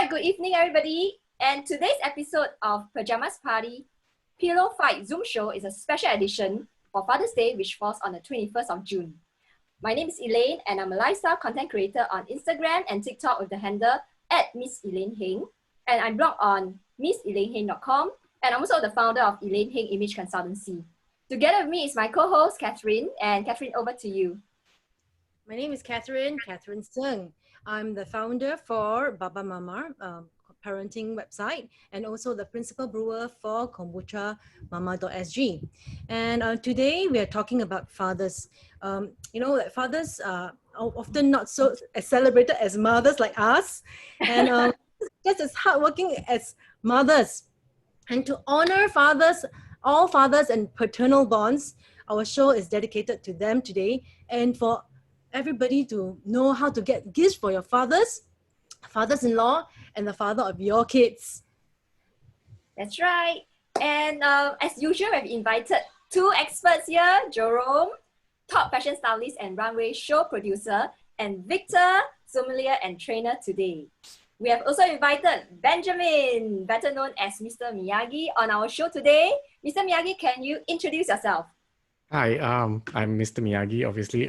Alright, good evening everybody. And today's episode of Pajamas Party Pillow Fight Zoom Show is a special edition for Father's Day, which falls on the 21st of June. My name is Elaine and I'm a lifestyle content creator on Instagram and TikTok with the handle at Miss Elaine Heng. And I blog on misselaineheng.com, and I'm also the founder of Elaine Heng Image Consultancy. Together with me is my co-host Catherine, and Catherine, over to you. My name is Catherine Sung. I'm the founder for Baba Mama parenting website, and also the principal brewer for kombuchamama.sg. And today we are talking about fathers. Fathers are often not so celebrated as mothers like us, and just as hardworking as mothers. And to honor fathers, all fathers and paternal bonds, our show is dedicated to them today, and for everybody to know how to get gifts for your fathers-in-law, and the father of your kids. That's right. And as usual, we've invited two experts here, Jerome, top fashion stylist and runway show producer, and Victor, sommelier and trainer today. We have also invited Benjamin, better known as Mr. Miyagi, on our show today. Mr. Miyagi, can you introduce yourself? Hi, I'm Mr. Miyagi, obviously.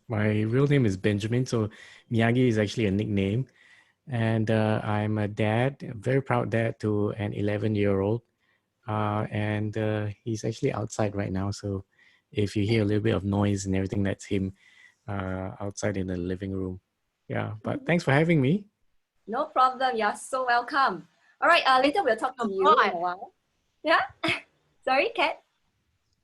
My real name is Benjamin, so Miyagi is actually a nickname. And I'm a dad, a very proud dad to an 11-year-old. And he's actually outside right now. So if you hear a little bit of noise and everything, that's him outside in the living room. Yeah, but thanks for having me. No problem. You're so welcome. All right, later we'll talk to you in a while. Yeah? Sorry, Kat?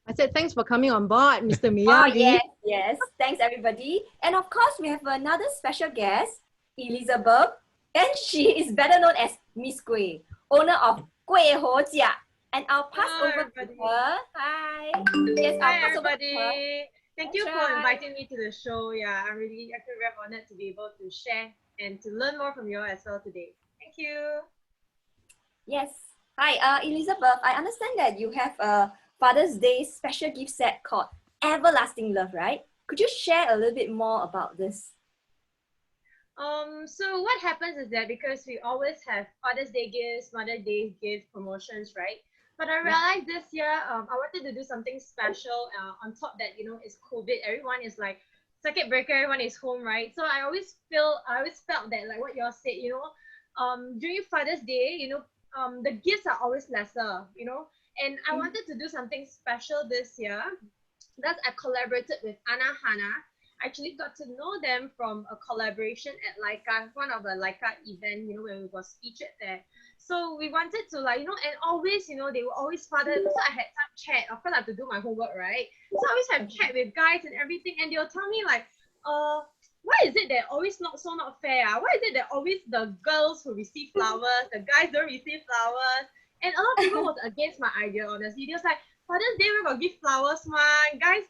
I said thanks for coming on board, Mr. Miyagi. Oh, yes. Thanks, everybody. And of course, we have another special guest, Elizabeth. And she is better known as Miss Kueh, owner of Kueh Ho Jiak. And I'll pass over to her. Hi. Yes, Hi, everybody. Thank you for inviting me to the show. Yeah, I feel very honored to be able to share and to learn more from you all as well today. Thank you. Yes. Hi, Elizabeth. I understand that you have a Father's Day special gift set called Everlasting Love, right? Could you share a little bit more about this? So what happens is that because we always have Father's Day gifts, Mother's Day gift promotions, right? But I realized this year, I wanted to do something special on top that, is COVID. Everyone is like circuit breaker, everyone is home, right? So I always felt that like what y'all said, during Father's Day, the gifts are always lesser, and I wanted to do something special this year. Thus, I collaborated with Anna Hana. I actually got to know them from a collaboration at Laika, one of the Laika event, when we was featured there. So we wanted to and always, they were always father. So I had some chat. Of course, I have to do my homework, right? So I always have chat with guys and everything, and they'll tell me like, why is it that always not fair? Why is it that always the girls who receive flowers, the guys don't receive flowers? And a lot of people was against my idea, honestly. They was like, Father's Day, we're gonna give flowers, man. Guys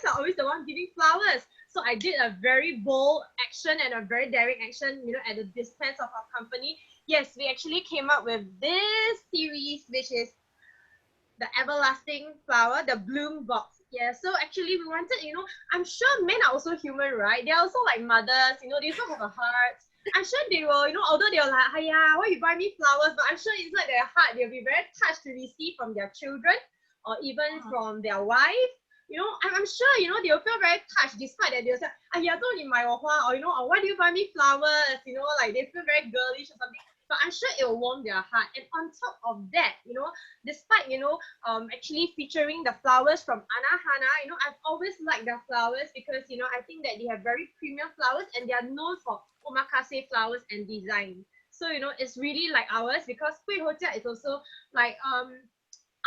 are always the one giving flowers. So I did a very bold action and a very daring action, at the dispense of our company. Yes, we actually came up with this series, which is the Everlasting Flower, the Bloom Box. Yeah, so actually we wanted, I'm sure men are also human, right? They're also like mothers, they also have a heart. I'm sure they will, although they're like, hiya, why you buy me flowers? But I'm sure inside their heart, they'll be very touched to receive from their children or even from their wife. I'm sure, they'll feel very touched despite that they'll say, don't need my hoa, or why do you buy me flowers? Like they feel very girlish or something. But I'm sure it will warm their heart. And on top of that, despite, actually featuring the flowers from Anna Hana, I've always liked their flowers because, I think that they have very premium flowers and they are known for omakase flowers and design. So, it's really like ours because Kueh Ho Jiak is also like,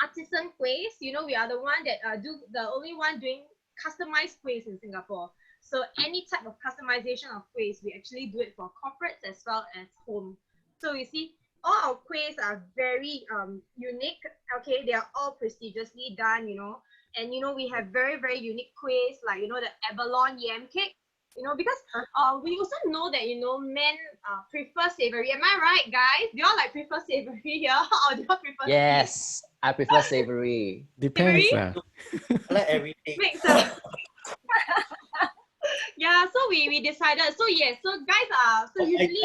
artisan kuehs. We are the one that the only one doing customized kuehs in Singapore. So any type of customization of kuehs, we actually do it for corporates as well as home. So you see, all our kuehs are very unique. Okay, they are all prestigiously done, and we have very, very unique kuehs like the abalone yam cake. Because we also know that men prefer savory. Am I right, guys? Do y'all prefer savory here, or do y'all prefer? Yes, sweet? I prefer savory. Depends. I like everything. Makes sense. Yeah, so we decided. So yes, so guys so usually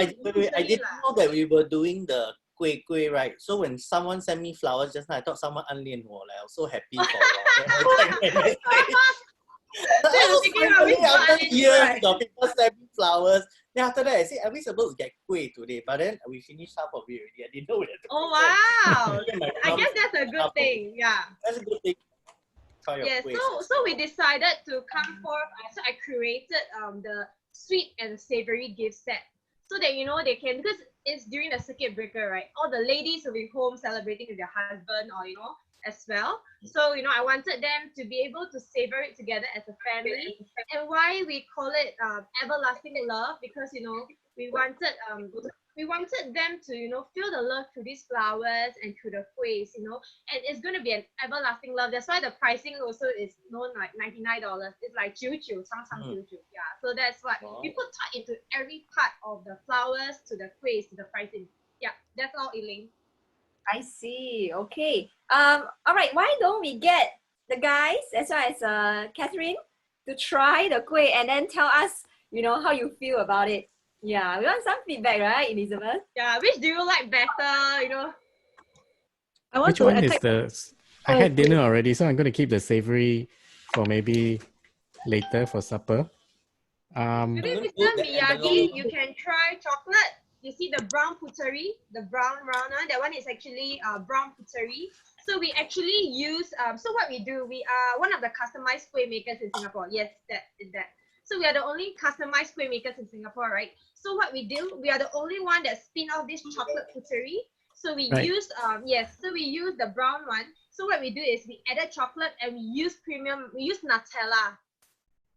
I didn't know that we were doing the kueh, right? So when someone sent me flowers just now, I thought someone 暗恋我 I was so happy for a while. Then I checked my message. Oh, finally, after years, right? got people send me flowers. Then after that, I said, are we supposed to get kueh today? But then we finished half of it already. I didn't know we had to Oh prepare. wow! Me and my I mom guess that's a half good of it. thing. Yeah. That's a good thing. Try your Yeah. kueh. So we decided to come forth. So I created the sweet and savory gift set so that they can, because it's during the circuit breaker, right? All the ladies will be home celebrating with their husband or as well. So I wanted them to be able to savor it together as a family. And why we call it everlasting love, because we wanted them to feel the love through these flowers and through the kuehs, and it's going to be an everlasting love. That's why the pricing also is known like $99. It's like yeah. So that's what we put thought into every part of the flowers to the kuehs to the pricing. Yeah, that's all, Elaine. I see. Okay. All right. Why don't we get the guys as well as Catherine to try the kueh and then tell us, how you feel about it. Yeah, we want some feedback, right, Elizabeth? Yeah, which do you like better? I want Which to one is attack. the? I had dinner already, so I'm going to keep the savory for maybe later for supper. Maybe Mr. Miyagi, you can try chocolate. You see the brown puteri, the brown rana, that one is actually brown puteri. So we actually use, so what we do, we are one of the customized kueh makers in Singapore. Yes, that is that. So we are the only customized kueh makers in Singapore, right? So what we do, we are the only one that spin off this chocolate puteri. So we used, so we use the brown one. So what we do is we added chocolate and we use Nutella.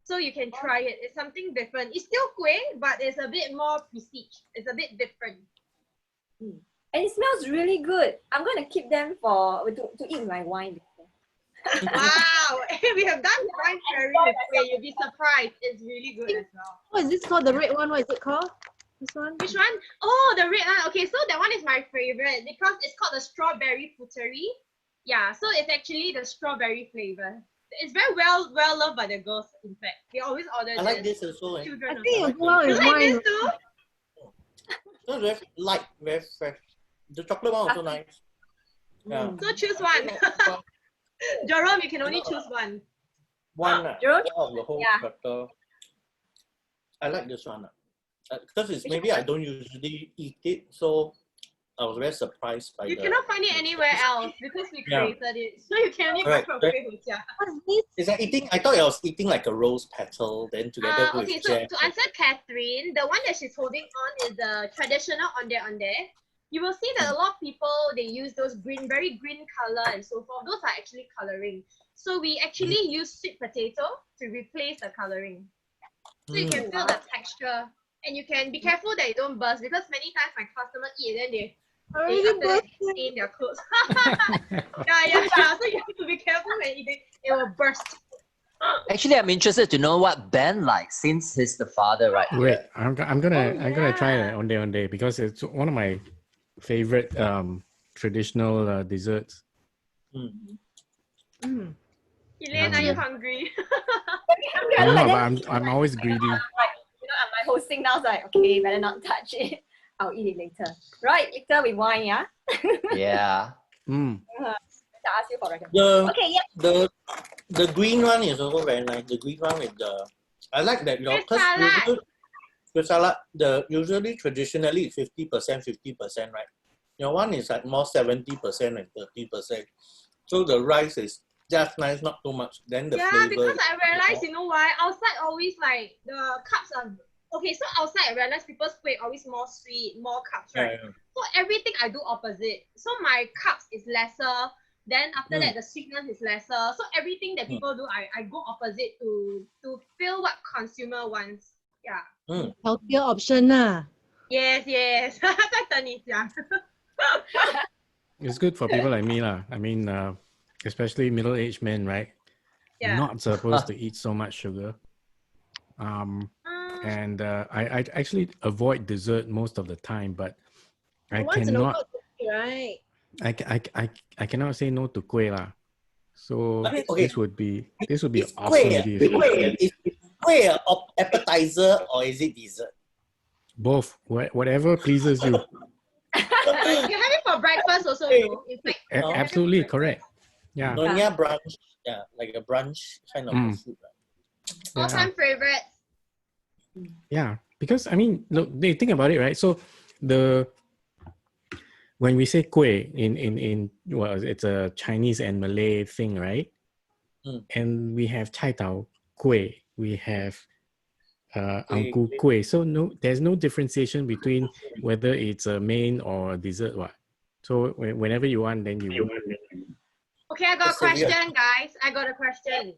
So you can try it. It's something different. It's still kueh, but it's a bit more prestige. It's a bit different. And it smells really good. I'm going to keep them to eat my wine. Wow. We have done wine pairing with kueh. You'll be surprised. It's really good as well. What is this called? The red one? What is it called? This one? Which one? Oh, the red one. Okay, so that one is my favorite because it's called the strawberry puteri. Yeah, so it's actually the strawberry flavor. It's very well loved by the girls. In fact, they always order. I like this also. I Children think also. it go well You with like wine. this too? So very light, very fresh. The chocolate one also nice. Yeah. So choose one. Jerome, you can only choose one. One Jerome? of the whole Yeah. platter. I like this one. Because it's maybe I don't usually eat it, so I was very surprised by You the. cannot find it anywhere else because we Yeah. created it. So you can only buy from Kueh Ho Jiak. What's this? It's like eating. I thought I was eating like a rose petal, then together with Okay, so jam. to answer Catherine, the one that she's holding on is the traditional onde. You will see that a lot of people, they use those very green color and so forth. Those are actually coloring. So we actually use sweet potato to replace the coloring. So you can feel the texture. And you can be careful that you don't burst, because many times my customers eat and then they after that stain their clothes. yeah. So you have to be careful when eating. It will burst. Actually, I'm interested to know what Ben likes since he's the father, right? Wait, I'm gonna try yeah. the onde because it's one of my favorite traditional desserts. Elaine, are you hungry? No, but I'm always greedy. I'm like hosting now, so like, okay, better not touch it. I'll eat it later. Right, later with wine, yeah? Yeah. I'll ask you for recommendation. Okay, yeah. The green one is also very nice. The green one with the, I like that, because the salad, usually traditionally it's 50%, 50%, right? Your one is like more 70% and 30%. So the rice is just nice, not too much. Then the flavor. Because I realized, you know why? Outside always like the cups are okay. So outside I realized people's kueh always more sweet, more cups, right? Yeah. So everything I do opposite. So my cups is lesser. Then after that, the sweetness is lesser. So everything that people do, I go opposite to feel what consumer wants. Yeah. Healthier option lah. Yes. yeah. It's good for people like me lah. I mean, especially middle-aged men, right? Yeah. Not supposed to eat so much sugar. And I actually avoid dessert most of the time, but I Once in a cannot. while, right? I cannot say no to kueh lah. So Okay. this would be It's awesome kueh, gift. kueh appetizer or is it dessert? Both, whatever pleases you. You have it for breakfast also, you know. In fact, No. Absolutely correct. Yeah. Nyonya brunch, like a brunch kind of food. Right? all-time favorites. Yeah, because I mean, look, they think about it, right? So when we say kueh in well, it's a Chinese and Malay thing, right? And we have chai tao kueh, we have ang ku kueh. So there's no differentiation between whether it's a main or a dessert. What? So whenever you want, then you. Okay, I got a question, guys. I got a question.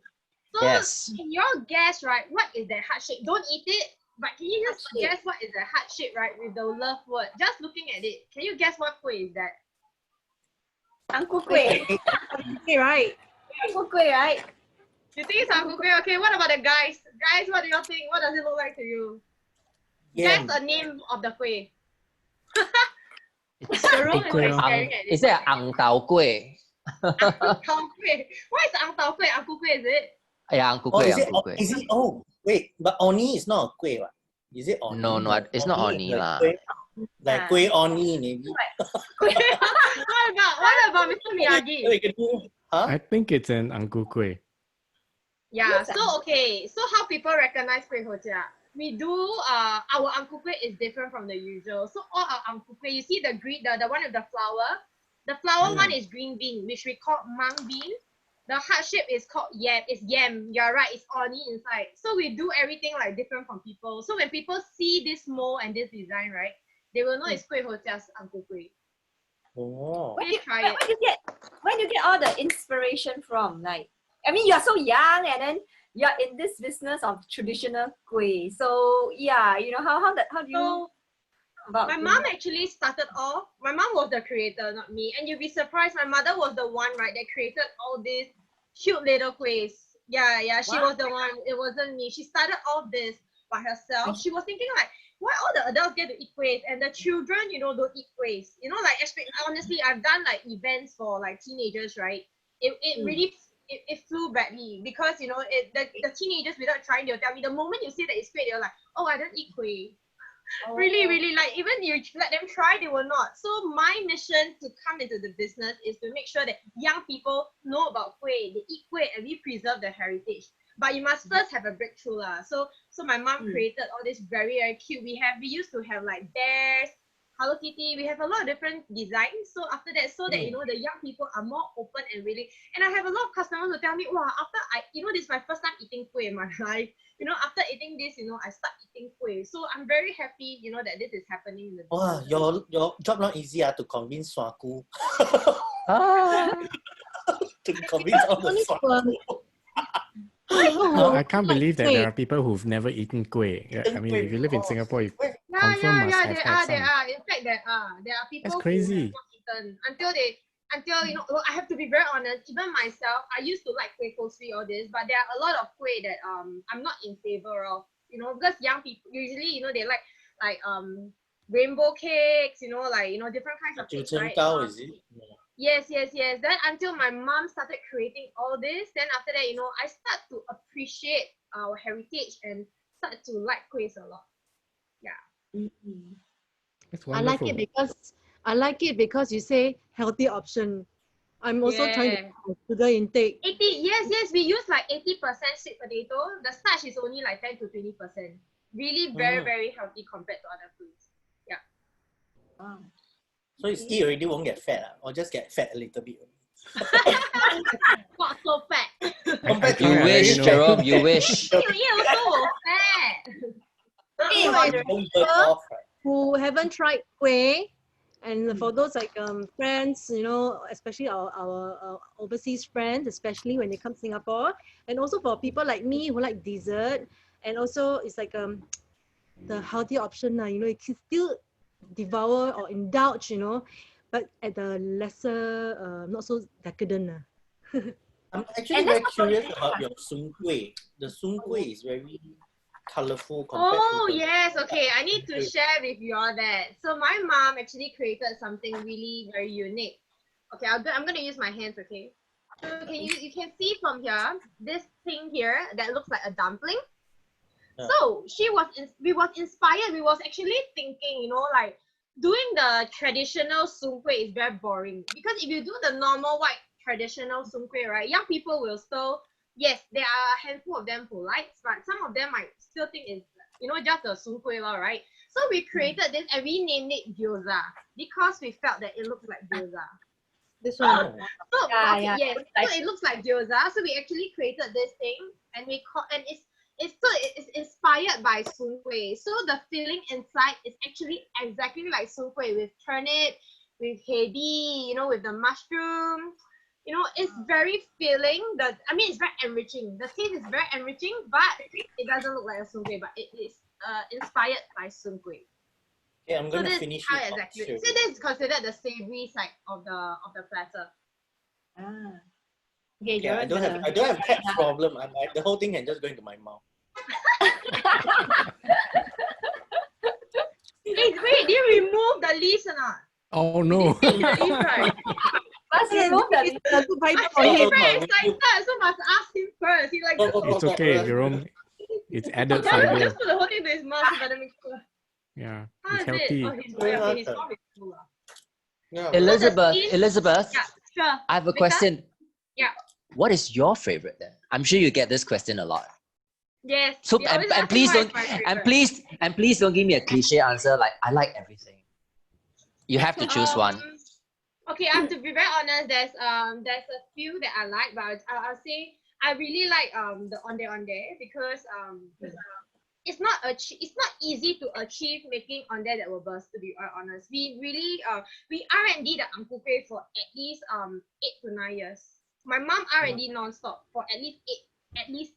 So, Yes. can you all guess, right? What is that heart shape? Don't eat it, but can you just guess what is the heart shape, right? With the love word. Just looking at it, can you guess what kueh is that? Ang ku kueh. Okay, right? Ang ku kueh, right? You think it's ang ku kueh? Okay, what about the guys? Guys, what do you think? What does it look like to you? Guess a name of the kueh. Jerome is like staring at it. Is it ang tao kueh? Ang tao kueh. What is ang tao kueh? Ang ku kueh is it? Yeah, ang ku Oh, kueh, is it? ang ku kueh. Is it? Oh, wait. But oni is not a kueh, what? Is it oni? No, it's not oni lah. Like kueh oni, maybe. What about Mr. Miyagi? Huh? I think it's an ang ku kueh. Yeah. So okay. So how people recognize Kueh Ho Jiak? We do our ang ku kueh is different from the usual. So all our ang ku kueh, you see the green, the one with the flower. The flower one is green bean, which we call mung bean. The heart shape is called yam. It's yam. You're right. It's oni inside. So we do everything like different from people. So when people see this mold and this design, right, they will know it's Kueh Ho Jiak's ang ku kueh. Oh. Please try it. When you get all the inspiration from? Like, I mean, you're so young and then you're in this business of traditional kueh. So yeah, you know how do you? So, my mom actually started off. My mom was the creator, not me. And you'll be surprised, my mother was the one, right, that created all these cute little kuehs. Yeah, she was the one. It wasn't me. She started all this by herself. She was thinking like, why all the adults get to eat kuehs and the children, you know, don't eat kuehs. You know, like honestly, I've done like events for like teenagers, right? It really it flew badly because you know the teenagers without trying, they'll tell me the moment you say that it's kueh, they're like, oh, I don't eat kueh. Really, like even you let them try, they will not. So my mission to come into the business is to make sure that young people know about kueh, they eat kueh, and we preserve the heritage. But you must first have a breakthrough lah. So my mom created all this very cute. We used to have like bears, Hello Kitty. We have a lot of different designs. So after that, so that you know the young people are more open and willing. And I have a lot of customers who tell me, wow, after this is my first time eating kueh in my life. You know, after eating this, you know, I start eating kueh. So I'm very happy, you know, that this is happening in the Wow, your job not easy to convince Swaku. To convince all the Swaku. I can't believe that there are people who've never eaten kueh. I mean, if you live in Singapore, you confirm must have had some. There are. In fact, there are people That's crazy. who have not eaten until you know. Well, I have to be very honest. Even myself, I used to like kueh kosui, all this, but there are a lot of kueh that I'm not in favor of. You know, because young people usually, you know, they like rainbow cakes. You know, like different kinds of cakes, right? Is it? Yes. Then until my mom started creating all this, then after that, you know, I start to appreciate our heritage and start to like kuehs a lot. Yeah. It's I like it because you say healthy option. I'm also trying to sugar intake. 80, yes, we use like 80% sweet potato. The starch is only like 10 to 20%. Really very healthy compared to other foods. Yeah. Wow. So you still already won't get fat, or just get fat a little bit. Not so fat. You wish, Jerome, you wish. You also fat. Who haven't tried kueh, and for those like friends, you know, especially our overseas friends, especially when they come to Singapore, and also for people like me who like dessert, and also it's like the healthy option now. You know, you can still devour or indulge, you know, but at the lesser, not so decadent. I'm actually very curious about your soon kueh. The soon kueh is very colorful compared to yes, okay. I need to share with you all that. So my mom actually created something really very unique. Okay, I'm gonna use my hands, okay? So you can see from here, this thing here that looks like a dumpling. Yeah. So we was inspired. We was actually thinking, you know, like doing the traditional soon kueh is very boring because if you do the normal white traditional soon kueh, right, young people will still, yes, there are a handful of them who likes, but some of them might still think it's, you know, just a soon kueh, right? So we created this and we named it gyoza because we felt that it looks like gyoza. This one. Oh. So Yeah, okay, yeah, yes, it's like- so it looks like gyoza. So we actually created this thing, and we call, and it's inspired by soon kueh. So the filling inside is actually exactly like soon kueh with turnip, with hebi, you know, with the mushroom. You know, it's very filling. I mean, it's very enriching. The taste is very enriching, but it doesn't look like a soon kueh, but it is inspired by soon kueh. Okay, I'm So gonna this finish is how it. exactly. Sure. So this is considered the savory side of the platter. Ah. Okay, Yeah, I Jordan's don't have catch problem. The whole thing can just go into my mouth. Hey, wait, did you remove the leaves or not? Oh no. The leaves, right? Must remove the It's a good bite for He's him. very excited, so must ask him first. He's like, just It's okay, Jerome. It's added fiber. just put the whole thing to his mouth, so better make sure. Yeah, How it's is it? healthy. Oh, his mouth is full. Yeah, Elizabeth, skin- Elizabeth, Yeah, sure. I have a Victor? question. Yeah. What is your favorite then? I'm sure you get this question a lot. Yes. So we always and ask him please what don't is my and favorite. please don't give me a cliche answer like I like everything. You have to choose one. Okay, I have to be very honest. There's a few that I like, but I'll say I really like the onde because it's not easy to achieve making onde that will burst. To be honest, we really we R&D the ang ku kueh for at least 8 to 9 years. My mom R&D non-stop for at least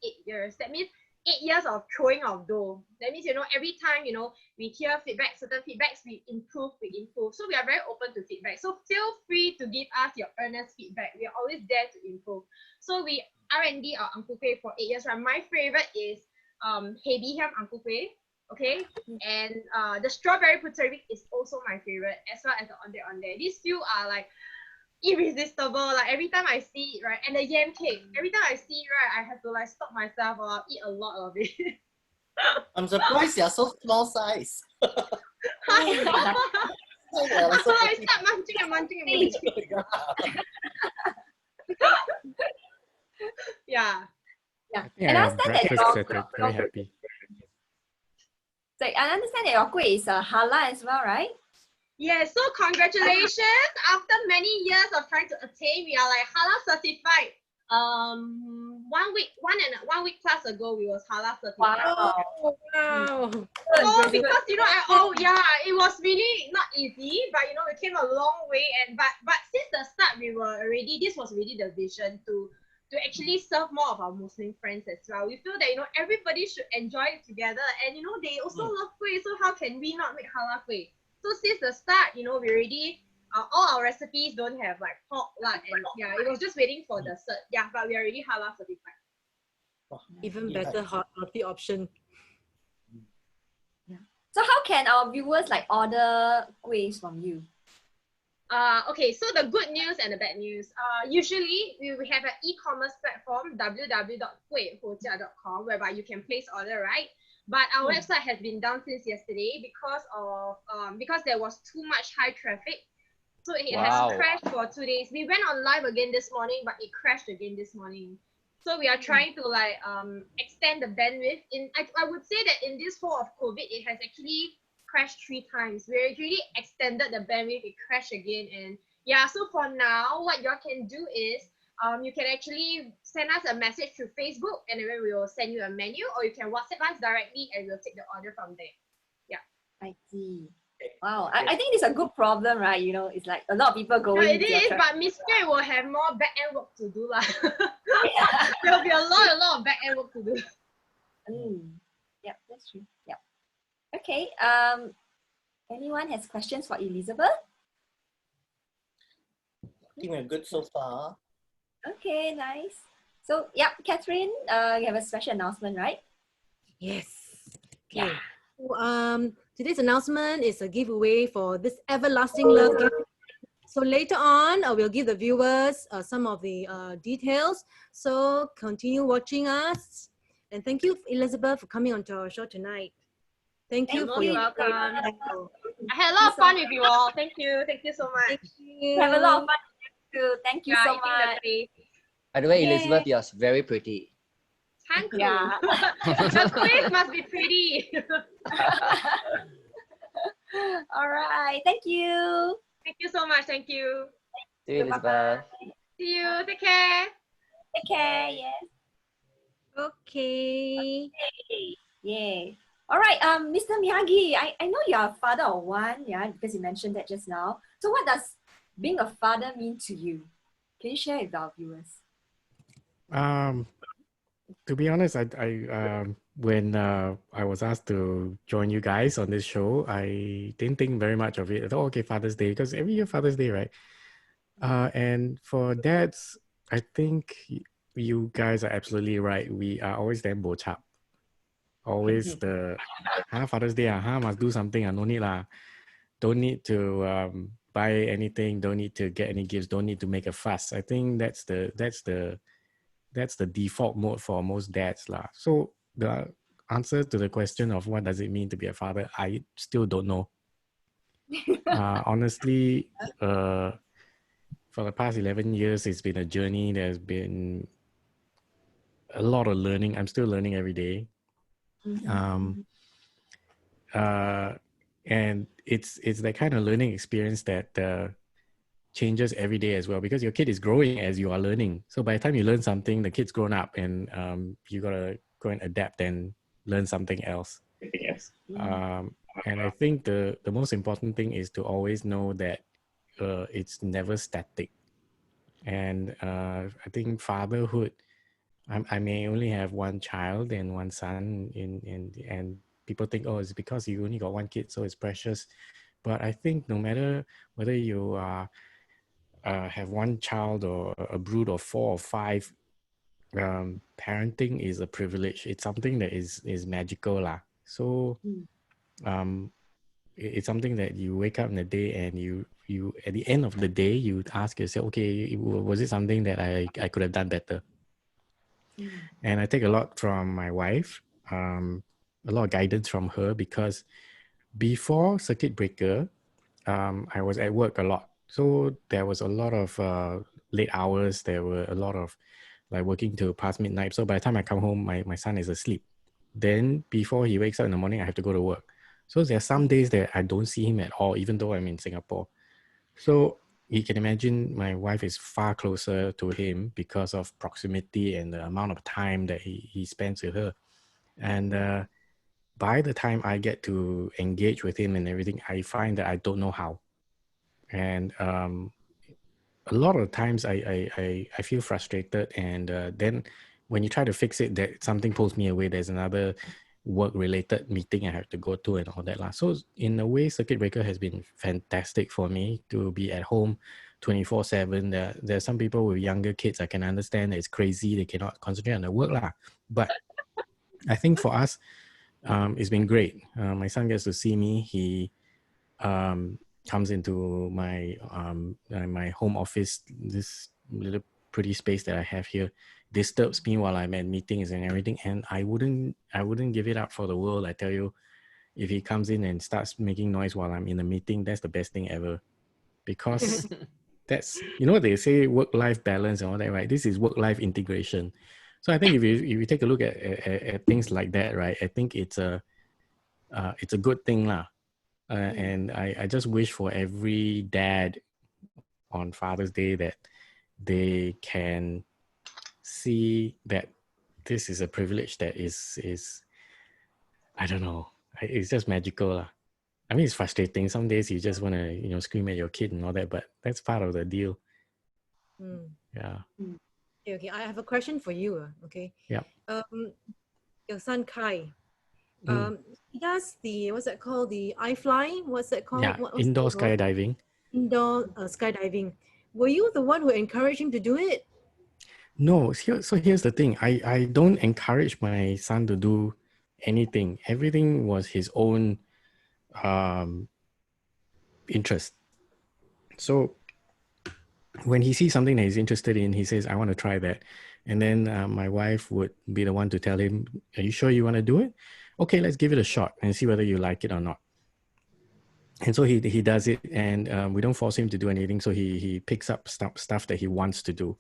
8 years. That means 8 years of throwing of dough. That means, you know, every time, you know, we hear feedback, certain feedbacks, we improve. So we are very open to feedback. So feel free to give us your earnest feedback. We are always there to improve. So we R&D our ang ku kueh for 8 years. Right? My favorite is hebi ham ang ku kueh. Okay, and the strawberry puteric is also my favorite, as well as the onde. These few are like irresistible. Like every time I see it, right, and the yam cake, every time I see it, right, I have to like stop myself or eat a lot of it. I'm surprised you're so small size. So I start munching and munching and munching. Yeah. Yeah. I think And I I have understand that breakfast your, settled. Very happy. like, I understand that your kueh is halal as well, right? Yeah, so congratulations. After many years of trying to attain, we are like halal certified. 1 week plus ago we was halal certified. Wow. Oh, wow. So because you know, it was really not easy, but you know, we came a long way, and but since the start we were already, this was really the vision to actually serve more of our Muslim friends as well. We feel that, you know, everybody should enjoy it together, and you know, they also love kueh, so how can we not make halal kueh? So since the start, you know, we already all our recipes don't have like pork, lard, and yeah, it was just waiting for the cert. Yeah, but we are already halal certified. Even better healthy option. So how can our viewers like order kuehs from you? Okay, so the good news and the bad news. Usually we have an e-commerce platform, www.kuehstion.com, whereby you can place order, right? But our website has been down since yesterday because of because there was too much high traffic. So it Wow. has crashed for 2 days. We went on live again this morning, but it crashed again this morning. So we are trying to like extend the bandwidth. I would say that in this whole of COVID, it has actually crashed 3 times. We already extended the bandwidth, it crashed again, and yeah. So for now, what you all can do is you can actually send us a message through Facebook, and then we will send you a menu, or you can WhatsApp us directly, and we'll take the order from there. I see. Wow. I think it's a good problem, right? You know, it's like a lot of people No, going it to your is, traffic. but Miss Kueh will have more back end work to do lah. There'll be a lot of back end work to do. Yeah, that's true. Yeah. Okay. Anyone has questions for Elizabeth? I think we're good so far. Okay, nice. So yeah, Catherine, you have a special announcement, right? Yes. Okay. So, today's announcement is a giveaway for this everlasting love gift. So later on, we'll give the viewers some of the details. So continue watching us. And thank you, Elizabeth, for coming onto our show tonight. Thank you You're for most your welcome. example. I had a lot of fun with you all. Thank you. Thank you so much. Thank you. Have a lot of fun too. Thank you so Eating much. the kueh. By the way, Okay. Elizabeth, you're very pretty. Thank you. Yeah. The quiz must be pretty. All right. Thank you. Thank you so much. Thank you. See you, Elizabeth. See you. Take care. Take care. Yes. Okay. Yay. All right. Mr. Miyagi, I know you're a father of one, yeah, because you mentioned that just now. So what does being a father mean to you? Can you share with our viewers? To be honest, when I was asked to join you guys on this show, I didn't think very much of it. I thought, okay, Father's Day, because every year Father's Day, right? And for dads, I think you guys are absolutely right. We are always damn bo chap. Always the Father's Day, must do something, no need lah. Don't need to buy anything, don't need to get any gifts, don't need to make a fuss. I think that's the default mode for most dads lah. So the answer to the question of what does it mean to be a father, I still don't know. Honestly, for the past 11 years, it's been a journey. There's been a lot of learning. I'm still learning every day. And it's that kind of learning experience that changes every day as well, because your kid is growing as you are learning. So by the time you learn something, the kid's grown up, and you gotta go and adapt and learn something else. And I think the most important thing is to always know that it's never static. And I think fatherhood, I may only have one child and one son, and people think, oh, it's because you only got one kid, so it's precious. But I think no matter whether you have one child or a brood of 4 or 5, parenting is a privilege. It's something that is magical lah. So it's something that you wake up in the day and you at the end of the day you ask yourself, okay, was it something that I could have done better? And I take a lot from my wife, a lot of guidance from her, because before circuit breaker, I was at work a lot. So there was a lot of late hours. There were a lot of like working till past midnight. So by the time I come home, my son is asleep. Then before he wakes up in the morning, I have to go to work. So there are some days that I don't see him at all, even though I'm in Singapore. So you can imagine my wife is far closer to him because of proximity and the amount of time that he spends with her. And by the time I get to engage with him and everything, I find that I don't know how. And a lot of times I feel frustrated, and then when you try to fix it, that something pulls me away. There's another work-related meeting I have to go to and all that lah. So in a way, circuit breaker has been fantastic for me to be at home 24/7. There are some people with younger kids. I can understand that it's crazy. They cannot concentrate on their work lah. But I think for us, it's been great. My son gets to see me. He comes into my my home office, this little pretty space that I have here, disturbs me while I'm at meetings and everything, and I wouldn't give it up for the world. I tell you, if he comes in and starts making noise while I'm in a meeting, that's the best thing ever, because that's, they say work-life balance and all that, right? This is work-life integration. So I think if you take a look at things like that, right, I think it's a good thing lah. And I just wish for every dad on Father's Day that they can see that this is a privilege that is I don't know, it's just magical lah. I mean, it's frustrating. Some days you just want to scream at your kid and all that, but that's part of the deal. Yeah. Okay, I have a question for you. Okay. Yeah. Your son Kai. He does what's that called? The iFly? What's that called? Yeah, indoor skydiving. Indoor skydiving. Were you the one who encouraged him to do it? No. So here's the thing. I don't encourage my son to do anything. Everything was his own interest. So when he sees something that he's interested in, he says, I want to try that. And then my wife would be the one to tell him, are you sure you want to do it? Okay, let's give it a shot and see whether you like it or not. And so he does it, and we don't force him to do anything. So he picks up stuff that he wants to do.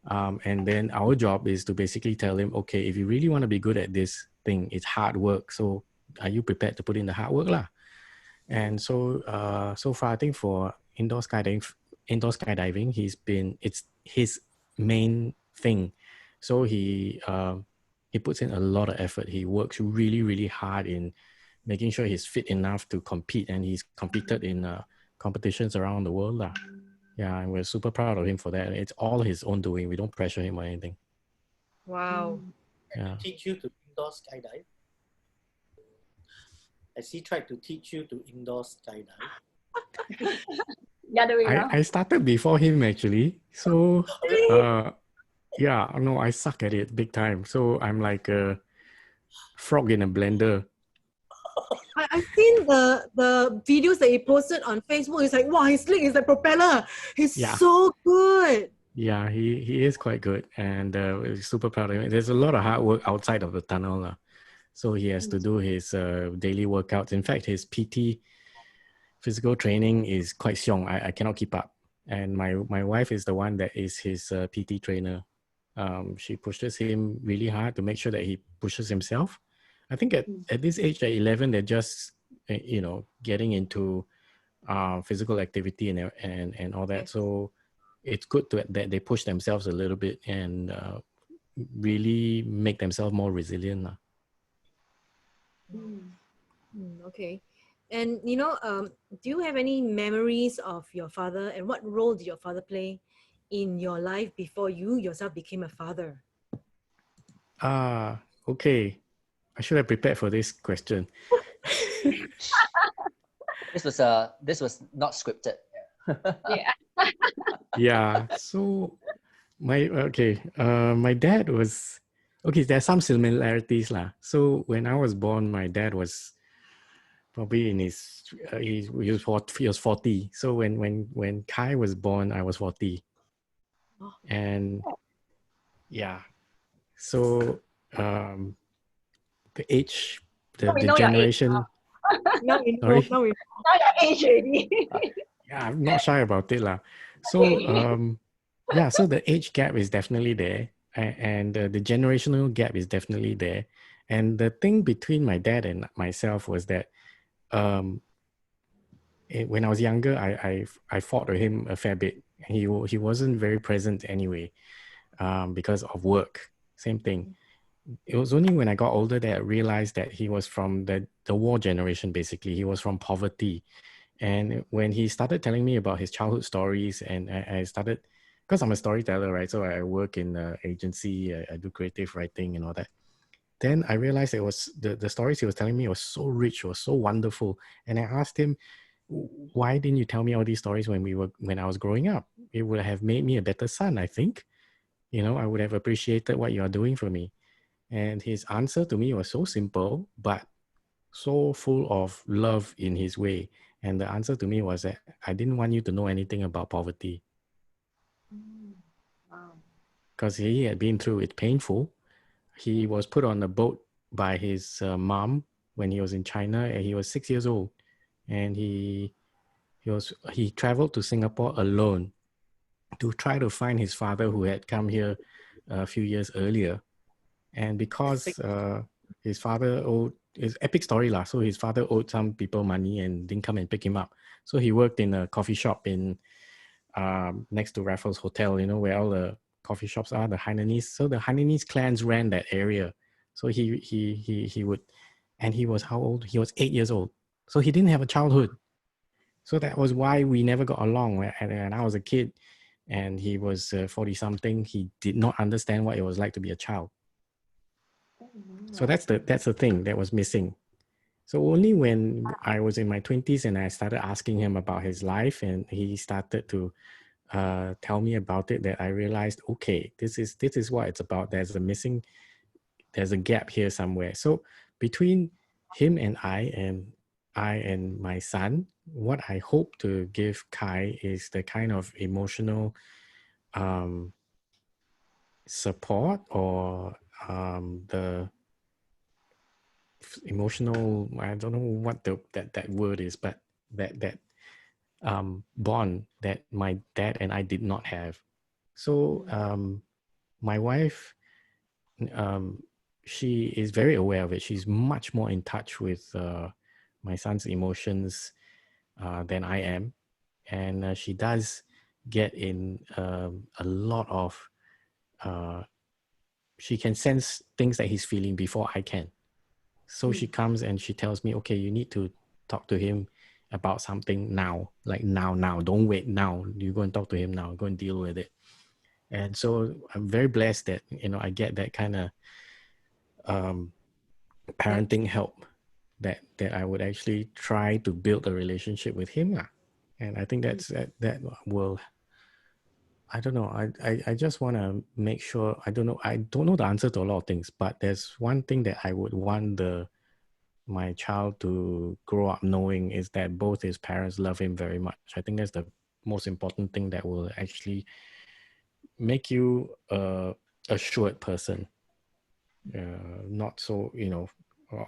And then our job is to basically tell him, okay, if you really want to be good at this thing, it's hard work. So are you prepared to put in the hard work lah? And so so far, I think for indoor skydiving, it's his main thing. So he puts in a lot of effort. He works really, really hard in making sure he's fit enough to compete, and he's competed in competitions around the world lah. Yeah, and we're super proud of him for that. It's all his own doing. We don't pressure him or anything. Wow. Yeah. Teach you to indoor skydive? Has he tried to teach you to indoor skydive? The other way around. I started before him actually. So yeah, no, I suck at it big time. So I'm like a frog in a blender. I've seen the videos that he posted on Facebook. It's like, wow, his leg is like propeller. He's so good. Yeah, he is quite good, and we're super proud of him. There's a lot of hard work outside of the tunnel. So he has to do his daily workouts. In fact, his PT, physical training, is quite xiong. I cannot keep up. And my wife is the one that is his PT trainer. She pushes him really hard to make sure that he pushes himself. I think at this age, at 11, they're just, getting into physical activity and all that. So it's good that they push themselves a little bit and really make themselves more resilient. Okay. And, do you have any memories of your father, and what role did your father play in your life before you yourself became a father? Okay. I should have prepared for this question. This was not scripted. Yeah. Yeah. So my dad was there's some similarities lah. So when I was born, my dad was probably in his he was 40. So when Kai was born, I was 40. And yeah. So the age, the generation. Now we Sorry. know Now your age already. Yeah, I'm not shy about it lah. So so the age gap is definitely there, and the generational gap is definitely there. And the thing between my dad and myself was that when I was younger, I fought with him a fair bit. He wasn't very present anyway, because of work. Same thing. It was only when I got older that I realized that he was from the war generation. Basically, he was from poverty. And when he started telling me about his childhood stories, and I started, because I'm a storyteller, right? So I work in an agency, I do creative writing and all that. Then I realized it was the stories he was telling me was so rich, was so wonderful. And I asked him, why didn't you tell me all these stories when I was growing up? It would have made me a better son, I think. I would have appreciated what you are doing for me. And his answer to me was so simple, but so full of love in his way. And the answer to me was that I didn't want you to know anything about poverty. Wow. Because he had been through it painful. He was put on a boat by his mom when he was in China, and he was 6 years old. And he traveled to Singapore alone to try to find his father, who had come here a few years earlier. And because his father owed, it's epic story lah. So his father owed some people money and didn't come and pick him up. So he worked in a coffee shop in next to Raffles Hotel, where all the coffee shops are, the Hainanese. So the Hainanese clans ran that area. So he would, and he was how old? He was 8 years old. So he didn't have a childhood. So that was why we never got along. And I was a kid, and he was 40 something. He did not understand what it was like to be a child. So that's the thing that was missing. So only when I was in my 20s and I started asking him about his life, and he started to tell me about it, that I realized, okay, this is what it's about. There's a gap here somewhere. So between him and I and my son, what I hope to give Kai is the kind of emotional support or the emotional, I don't know what that word is, but that bond that my dad and I did not have. So my wife, she is very aware of it. She's much more in touch with my son's emotions than I am, and she does get in a lot of. She can sense things that he's feeling before I can. So she comes and she tells me, okay, you need to talk to him about something now, like now. Don't wait now. You go and talk to him now. Go and deal with it. And so I'm very blessed that, I get that kind of parenting help that I would actually try to build a relationship with him. And I think that will, I don't know. I just want to make sure, I don't know the answer to a lot of things, but there's one thing that I would want my child to grow up knowing is that both his parents love him very much. I think that's the most important thing that will actually make you a assured person. Not so,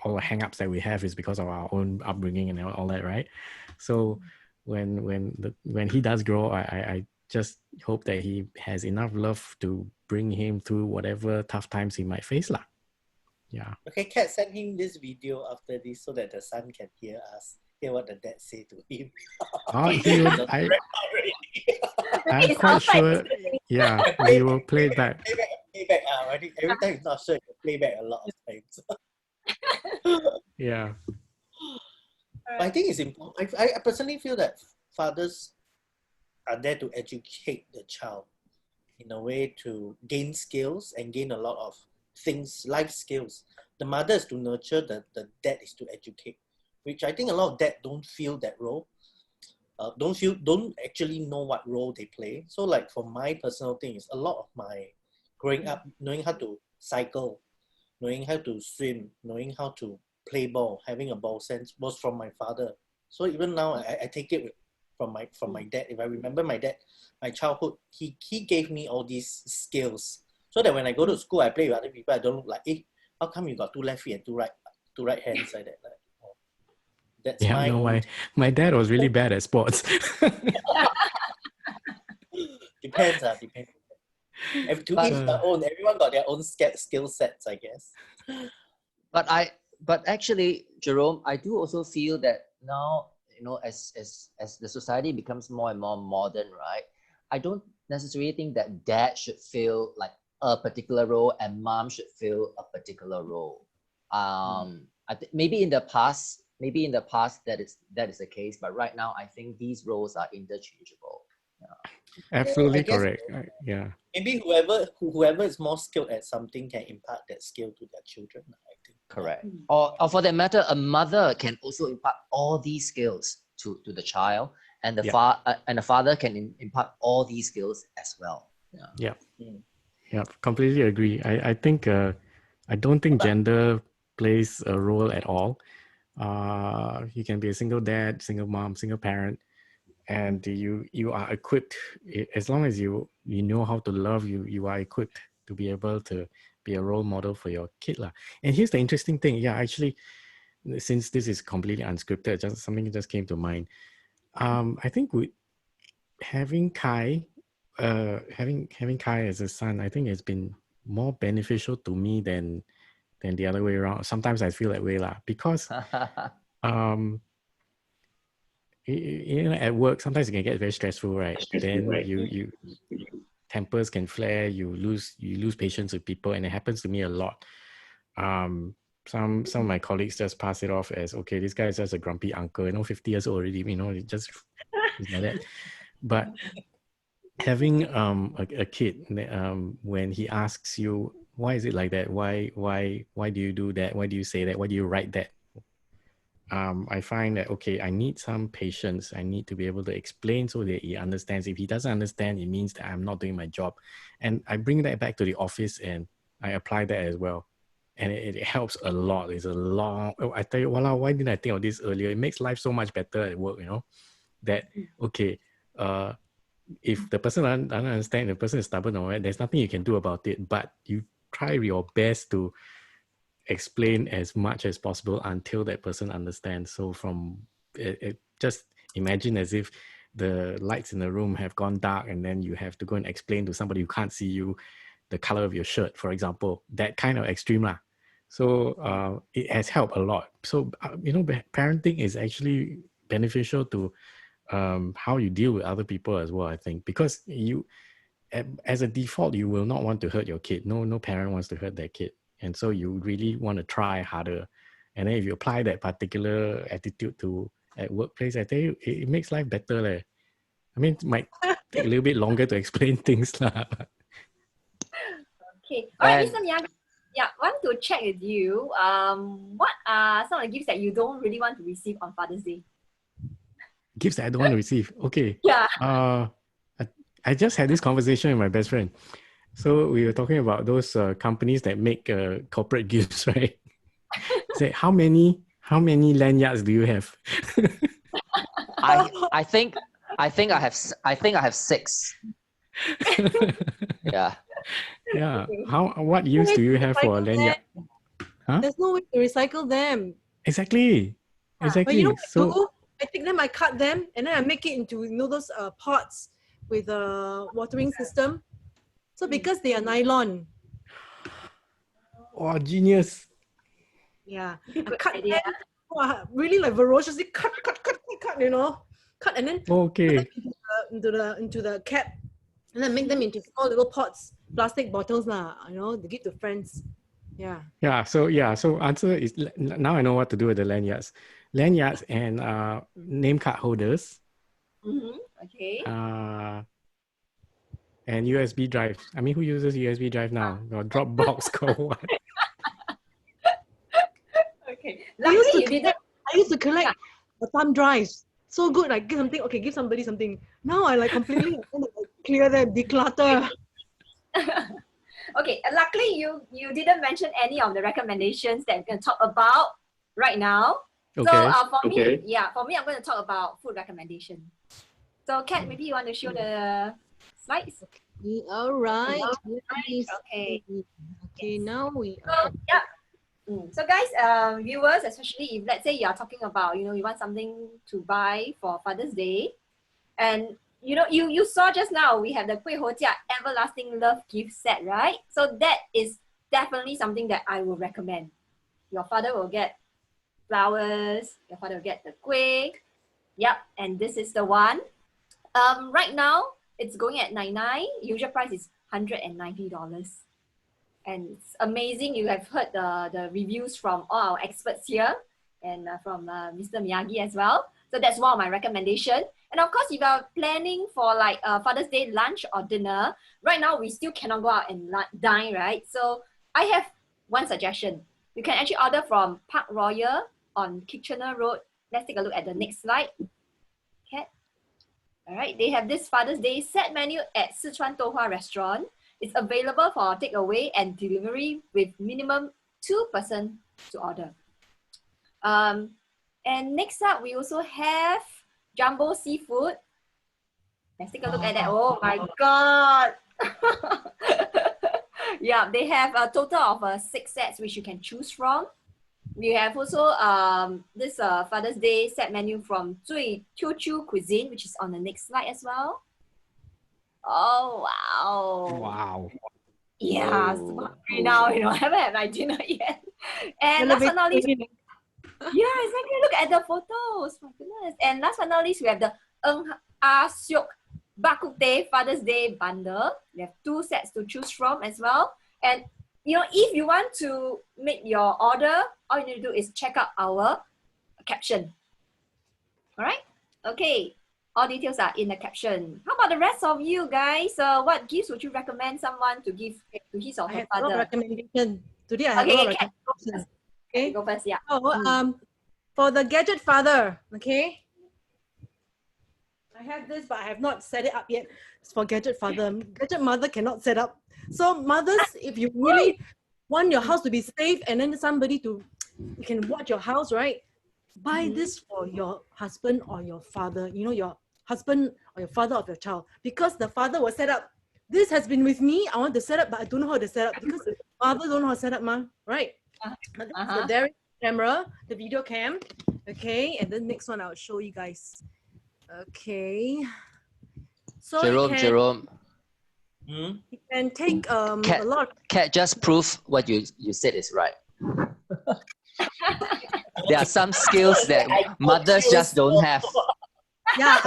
all the hang-ups that we have is because of our own upbringing and all that, right? So when he does grow, I just hope that he has enough love to bring him through whatever tough times he might face. Yeah. Okay, Kat, send him this video after this so that the son can hear what the dad say to him. I'm quite sure. Yeah, we will play it back. Play back. Every time he's not sure, you play back a lot of times. Yeah. But I think it's important. I personally feel that fathers are there to educate the child in a way to gain skills and gain a lot of things, life skills. The mother is to nurture, the dad is to educate, which I think a lot of dad don't feel that role. Don't actually know what role they play. So like for my personal thing is a lot of my growing up, knowing how to cycle, knowing how to swim, knowing how to play ball, having a ball sense was from my father. So even now I take it from my dad. If I remember my dad, my childhood, he gave me all these skills. So that when I go to school, I play with other people, I don't look like, how come you got two left feet and two right hands like that? That's my dad was really bad at sports. Depends. To each their own. Everyone got their own skill sets, I guess. But actually, Jerome, I do also feel that now, as the society becomes more and more modern, right? I don't necessarily think that dad should feel like a particular role and mom should fill a particular role. I think maybe in the past that is the case, but right now I think these roles are interchangeable. Absolutely correct. Yeah. Maybe whoever is more skilled at something can impart that skill to their children, I think. Correct. Or for that matter, a mother can also impart all these skills to the child, and the father can impart all these skills as well. Yeah, completely agree. I think I don't think gender plays a role at all. You can be a single dad, single mom, single parent, and you are equipped, as long as you know how to love, you are equipped to be able to be a role model for your kid. And here's the interesting thing. Actually, since this is completely unscripted, just something just came to mind. I think having Kai as a son, I think has been more beneficial to me than the other way around. Sometimes I feel that way because at work sometimes it can get very stressful, right? Then you tempers can flare, you lose patience with people, and it happens to me a lot. Some of my colleagues just pass it off as, okay, this guy is just a grumpy uncle, 50 years old already, it just is like that. But having a kid, when he asks you, why is it like that? Why do you do that? Why do you say that? Why do you write that? I find that, okay, I need some patience. I need to be able to explain so that he understands. If he doesn't understand, it means that I'm not doing my job. And I bring that back to the office and I apply that as well. And it helps a lot. It's a long, I tell you, why didn't I think of this earlier? It makes life so much better at work, that, okay, if the person doesn't understand, the person is stubborn or what, there's nothing you can do about it. But you try your best to explain as much as possible until that person understands. So just imagine as if the lights in the room have gone dark, and then you have to go and explain to somebody who can't see you the color of your shirt, for example. That kind of extreme lah. So it has helped a lot. So parenting is actually beneficial to how you deal with other people as well, I think, because you, as a default, you will not want to hurt your kid. No parent wants to hurt their kid, and so you really want to try harder. And then if you apply that particular attitude at workplace, I tell you, it makes life better. I mean, it might take a little bit longer to explain things lah. Okay. All right, Mr. Miyagi. Yeah, want to check with you. What are some of the gifts that you don't really want to receive on Father's Day? Gifts that I don't want to receive. Okay. Yeah. I just had this conversation with my best friend. So we were talking about those companies that make corporate gifts, right? Say, how many lanyards do you have? I think I have 6. Yeah. Yeah. What use do you have for a lanyard? Huh? There's no way to recycle them. Exactly. Exactly. But you know what I So do? I take them, I cut them, and then I make it into those pots with a watering system. So because they are nylon, oh, genius. yeah, I Good cut idea. them, really like ferociously cut, cut, and then Okay. into the cap, and then make them into small little pots, plastic bottles lah. They give to friends. Yeah. Yeah. So answer is, now I know what to do with the lanyards. Lanyards and name card holders. Mm-hmm. Okay. And USB drives. I mean, who uses USB drive now? Or Dropbox or what? Okay. I Luckily, you didn't. used to collect thumb drives. So good, like give something. Okay, give somebody something. Now I like completely clear them, declutter. Okay. Luckily, you didn't mention any of the recommendations that we're going to talk about right now. Okay. So for me, I'm going to talk about food recommendation. So Kat, maybe you want to show the slides? All right. Okay. Okay, now we So, yeah. So guys, viewers, especially if let's say you are talking about, you want something to buy for Father's Day, and you saw just now we have the Kueh Ho Jiak Everlasting Love gift set, right? So that is definitely something that I will recommend. Your father will get flowers, your father will get the kueh. Yep, and this is the one. Right now it's going at $99. Usual price is $190. And it's amazing. You have heard the reviews from all our experts here and from Mr. Miyagi as well. So that's one of my recommendations. And of course, if you're planning for like Father's Day lunch or dinner, right now we still cannot go out and dine, right? So I have one suggestion. You can actually order from Park Royal on Kitchener Road. Let's take a look at the next slide. Okay. All right. They have this Father's Day set menu at Sichuan Tohua Restaurant. It's available for takeaway and delivery with minimum 2 person to order. And next up, we also have Jumbo Seafood. Let's take a look at that. Oh my God. Yeah, they have a total of 6 sets which you can choose from. We have also this Father's Day set menu from Teochew Cuisine, which is on the next slide as well. Oh, wow. Wow. Yeah, so hungry now, I haven't had my dinner yet. And last but not least, yeah, exactly. Look at the photos. My goodness. And last but not least, we have the Siok Bak Kut Teh Father's Day bundle. We have 2 sets to choose from as well. And if you want to make your order, all you need to do is check out our caption. All right? Okay. All details are in the caption. How about the rest of you guys? What gifts would you recommend someone to give to his or I her have a lot of father? recommendation. Today I have a lot of recommendations. Okay. Go first, yeah. Oh, for the gadget father, okay. I have this, but I have not set it up yet. It's for gadget father. Gadget mother cannot set up. So mothers, if you really want your house to be safe and then somebody you can watch your house, right? Buy this for your husband or your father, your husband or your father of your child, because the father will set up. This has been with me. I want to set up, but I don't know how to set up because the father don't know how to set up, ma. Right? So there is the camera, the video cam. Okay, and the next one I'll show you guys. Okay. So Jerome. You can take Cat, a lot. Cat, just prove what you said is right. There are some skills that mothers just don't have. Yeah.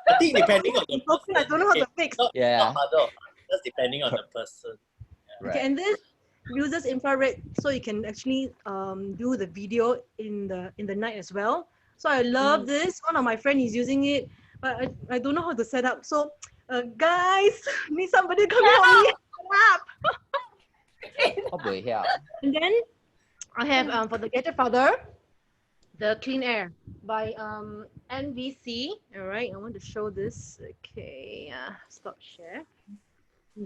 I think depending on the person. I don't know how to fix. Not mother. That's depending on the person. Right. Okay, and this uses infrared, so you can actually do the video in the night as well. So I love this. One of my friends is using it, but I don't know how to set up. So guys, need somebody come help me set up. And then I have for the Gadget Father, the Clean Air by NVC. All right, I want to show this. Okay, stop share.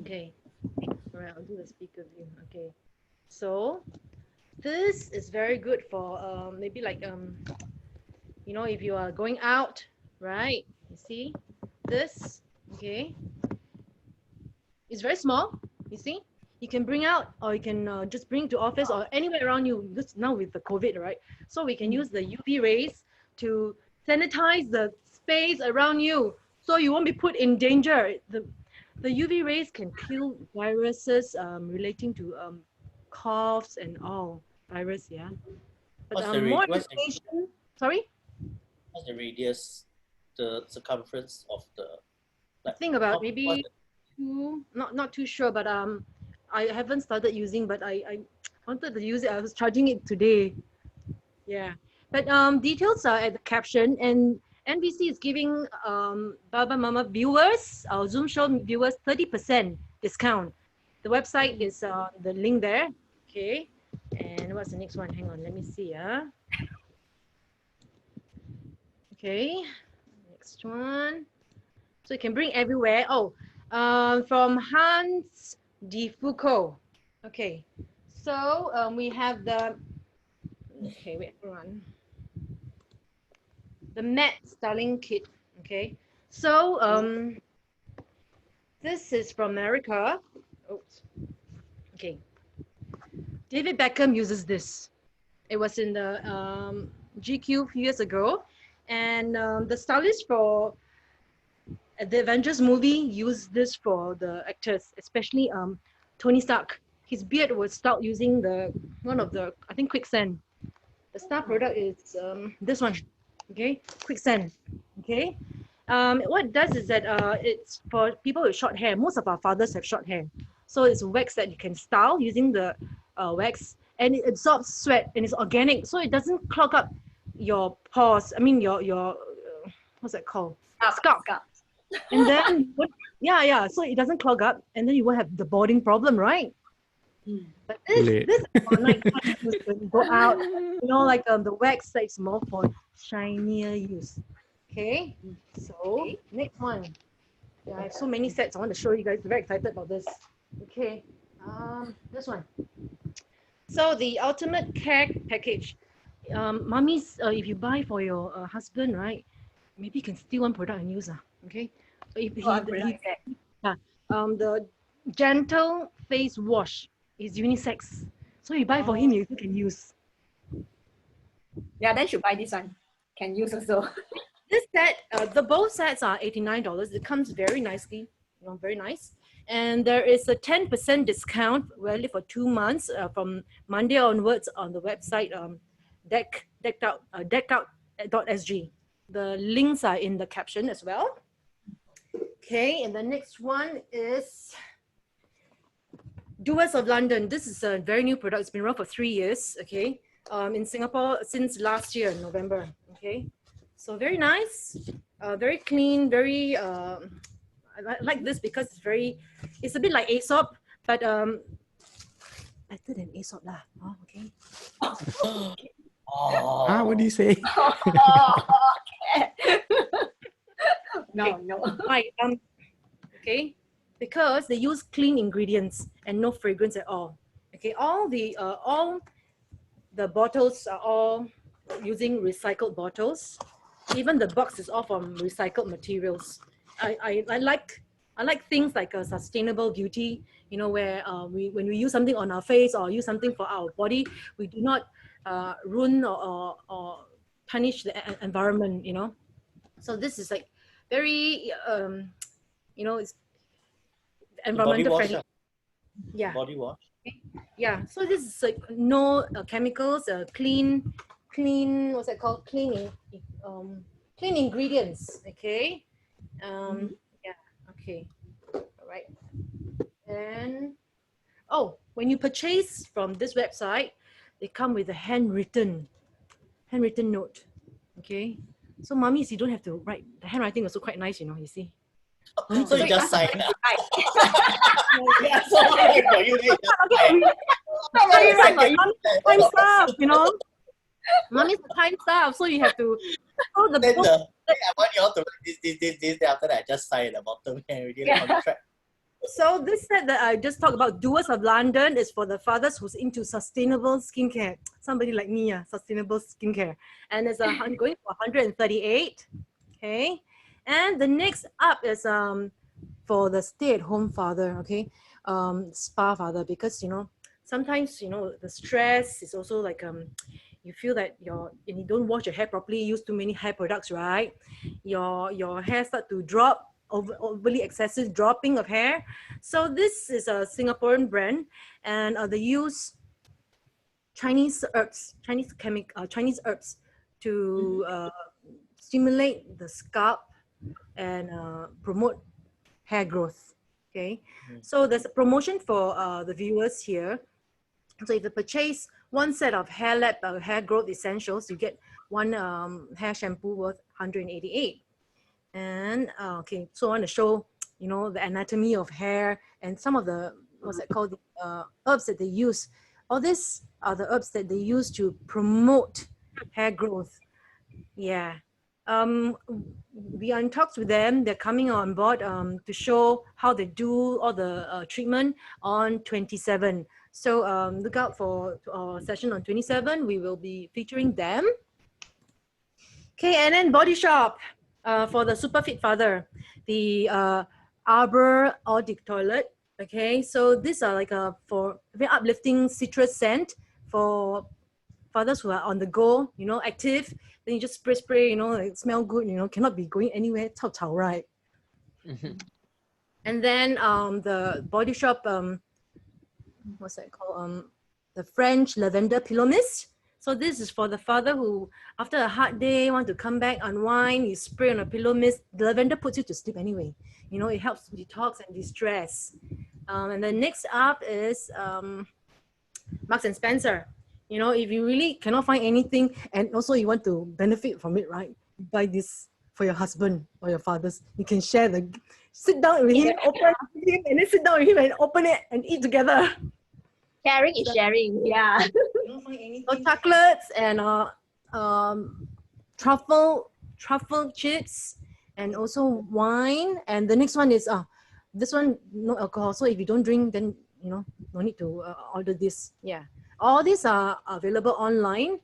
Okay, all right, I'll do the speaker view. Okay, so this is very good for maybe like you know, if you are going out, right? You see this? Okay, it's very small. You see, you can bring out, or you can just bring to office or anywhere around you. Just now with the COVID, right? So we can use the UV rays to sanitize the space around you, so you won't be put in danger. The UV rays can kill viruses relating to coughs and all virus, yeah. But more information. Sorry. What's the radius, the circumference of the? I think about maybe two. Not too sure, but I haven't started using, but I wanted to use it. I was charging it today. Yeah, but details are at the caption, and NBC is giving Baba Mama viewers, our Zoom show viewers, 30% discount. The website is the link there. Okay, and what's the next one? Hang on, let me see. Okay, next one. So you can bring everywhere. Oh, from Hanz de Fuko. Okay, so we have the. Okay, wait, hold on. The mat styling kit. Okay, so this is from America. Oops. Okay, David Beckham uses this. It was in the GQ a few years ago, and the stylist for the Avengers movie used this for the actors, especially Tony Stark. His beard was styled using one of the, I think, Quicksand. The star product is this one. Okay, Quicksand. Okay, what it does is that it's for people with short hair. Most of our fathers have short hair, so it's wax that you can style using the wax, and it absorbs sweat and it's organic, so it doesn't clog up your pores. I mean your what's that called? Scalp. And then so it doesn't clog up, and then you won't have the balding problem, right? But this is for night use when you go out, you know, like the wax that is more for shinier use. Okay, so next one. Yeah, I have so many sets. I want to show you guys. Very excited about this. Okay, this one. So the ultimate care package. Mummies, if you buy for your husband, right? Maybe you can steal one product and use. Okay, so if the gentle face wash is unisex, so you buy for him, you can use. Yeah, then should buy this one. Can use also. This set, both sets are $89. It comes very nicely, you know, very nice. And there is a 10% discount valid for 2 months from Monday onwards on the website DeckOut.sg. The links are in the caption as well. Okay, and the next one is DOERS of London. This is a very new product. It's been around for 3 years. Okay, in Singapore since last year, November. Okay, so very nice, very clean, very. I like this because it's a bit like Aesop, but better than Aesop lah. Oh, okay. What do you say? No. Right. Okay, because they use clean ingredients and no fragrance at all. Okay, all the bottles are all using recycled bottles. even the box is all from recycled materials. I like things like a sustainable beauty, you know, where when we use something on our face or use something for our body, we do not ruin or punish the environment, you know. So this is like very, you know, it's Body environmental wash. friendly. Yeah. Body wash. Yeah. So this is like no chemicals, clean, what's that called? Clean ingredients. Okay. Yeah. Okay. All right. And when you purchase from this website, they come with a handwritten note. Okay. So mummies, you don't have to write. The handwriting is also quite nice, you know. You see. So you just sign. Right. Yeah, so wait for you. Time stuff, you know. Mommy's the time stuff, so you have to. Oh, the Then book. I want you all to write this. Then after that, I just sign at the bottom and already contract. So this set that I just talked about, Doers of London, is for the fathers who's into sustainable skincare. Somebody like me, sustainable skincare. And it's going for 138. Okay. And the next up is for the stay-at-home father, okay, spa father, because you know sometimes you know the stress is also like you feel that and you don't wash your hair properly, use too many hair products, right? Your hair start to drop, overly excessive dropping of hair. So this is a Singaporean brand, and they use Chinese herbs to stimulate the scalp and promote hair growth. Okay, so there's a promotion for the viewers here. So if you purchase one set of hair lab hair growth essentials, you get one hair shampoo worth 188. And okay, so I want to show you know the anatomy of hair and some of the what's that called, herbs that they use. All these are the herbs that they use to promote hair growth. Yeah. We are in talks with them. They're coming on board to show how they do all the treatment on 27. So look out for our session on 27. We will be featuring them. Okay, and then Body Shop for the super fit father, the Arbor Audit Toilet. Okay, so these are like for very uplifting citrus scent for fathers who are on the go, you know, active. Then you just spray, you know, like smell good, you know, cannot be going anywhere, cao, right? And then the Body Shop, what's that called? The French Lavender Pillow Mist. So this is for the father who, after a hard day, want to come back, unwind, you spray on a pillow mist. The lavender puts you to sleep anyway. You know, it helps detox and de-stress. And then next up is Marks and Spencer. You know, if you really cannot find anything and also you want to benefit from it, right? Buy this for your husband or your fathers. You can share sit down with him, open him, and then sit down with him and open it and eat together. Sharing is sharing. Yeah. So chocolates and truffle chips and also wine. And the next one is this one no alcohol. So if you don't drink, then you know no need to order this. Yeah. All these are available online.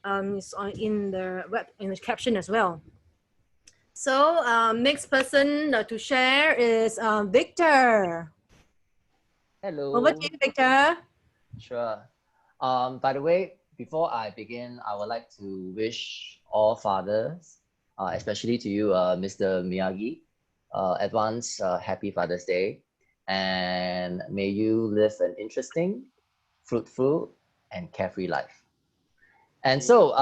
It's in the caption as well. So next person to share is Victor. Hello. Over to you, Victor. Sure. By the way, before I begin, I would like to wish all fathers, especially to you, Mr. Miyagi, advance happy Father's Day. And may you live an interesting, fruitful, and carefree life. And so,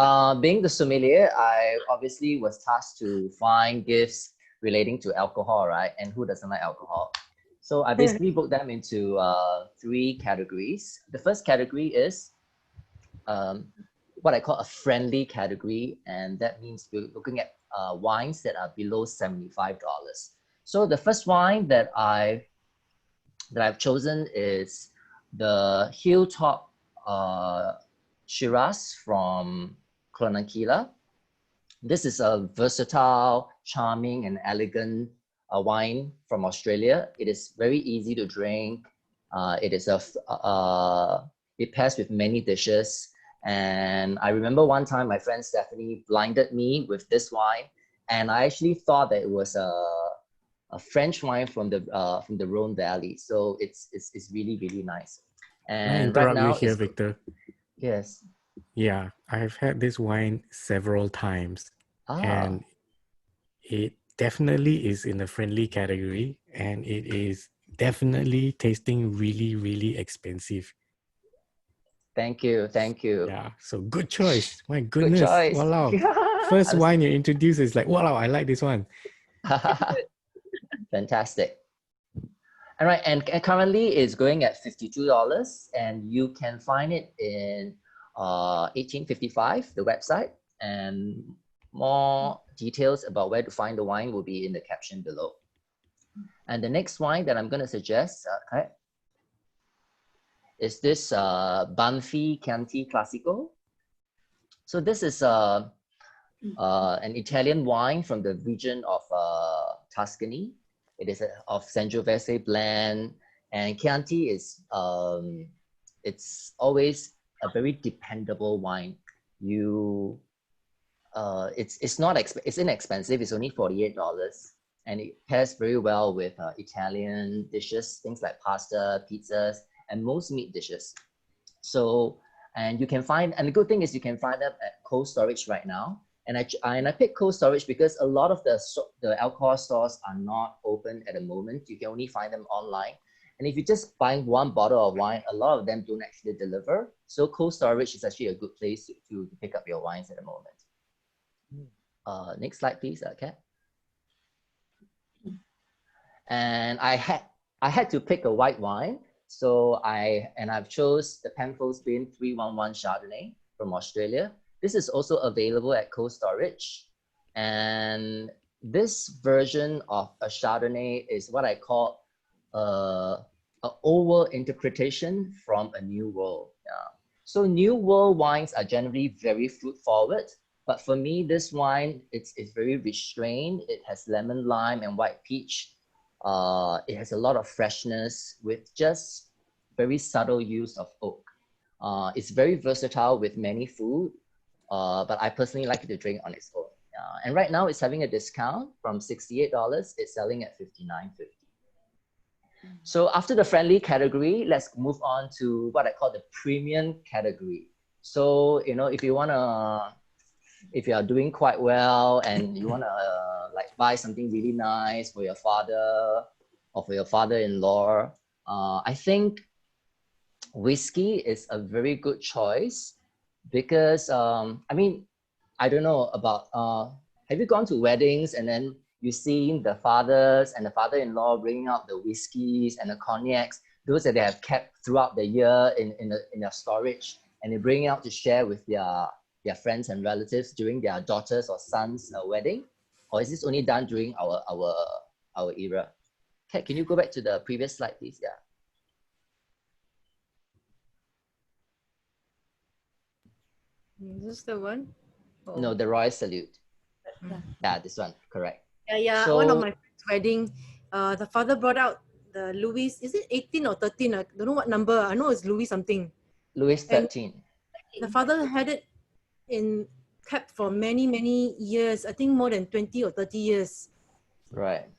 being the sommelier, I obviously was tasked to find gifts relating to alcohol, right? And who doesn't like alcohol? So I basically broke them into 3 categories. The first category is what I call a friendly category, and that means we're looking at wines that are below $75. So the first wine that I've chosen is the Hilltop Shiraz from Clonakila. This is a versatile, charming, and elegant wine from Australia. It is very easy to drink. It pairs with many dishes, And I remember one time my friend Stephanie blinded me with this wine, and I actually thought that it was a French wine from the Rhone Valley. So it's really, really nice. Can I And right interrupt you now here, it's, Victor? yes. Yeah, I've had this wine several times, and it definitely is in the friendly category, and it is definitely tasting really, really expensive. Thank you. Yeah, so good choice. My Good goodness, choice. wow. First wine you introduce is like, wow, I like this one. Fantastic. All right, and currently it's going at $52, and you can find it in 1855, the website, and more details about where to find the wine will be in the caption below. And the next wine that I'm going to suggest is this Banfi Chianti Classico. So this is an Italian wine from the region of Tuscany. It is of Sangiovese blend, and Chianti is it's always a very dependable wine. It's inexpensive. It's only $48, and it pairs very well with Italian dishes, things like pasta, pizzas, and most meat dishes. So, and you can find, and the good thing is you can find them at cold storage right now. And I picked cold storage because a lot of the alcohol stores are not open at the moment. You can only find them online. And if you just buy one bottle of wine, a lot of them don't actually deliver. So cold storage is actually a good place to pick up your wines at the moment. Next slide, please, Kat. And I had to pick a white wine. So I've chose the Penfolds Bin 311 Chardonnay from Australia. This is also available at cold storage. And this version of a Chardonnay is what I call an old interpretation from a new world. Yeah. So new world wines are generally very fruit forward. But for me, this wine, it's very restrained. It has lemon, lime, and white peach. It has a lot of freshness with just very subtle use of oak. It's very versatile with many food. But I personally like it to drink on its own. And right now it's having a discount from $68. It's selling at $59.50. So after the friendly category, let's move on to what I call the premium category. So, if you are doing quite well and you want to like buy something really nice for your father or for your father-in-law, I think whiskey is a very good choice. Because I don't know about have you gone to weddings and then you seen the fathers and the father-in-law bringing out the whiskeys and the cognacs, those that they have kept throughout the year in their storage, and they bring out to share with their friends and relatives during their daughters or sons' wedding? Or is this only done during our era? Kat, can you go back to the previous slide, please? Yeah. Is this the one? Oh. No, the Royal Salute. Yeah, this one, correct. Yeah. So, one of my friends' wedding, the father brought out the Louis, is it 18 or 13? I don't know what number. I know it's Louis something. Louis 13. And the father had it kept for many, many years. I think more than 20 or 30 years. Right.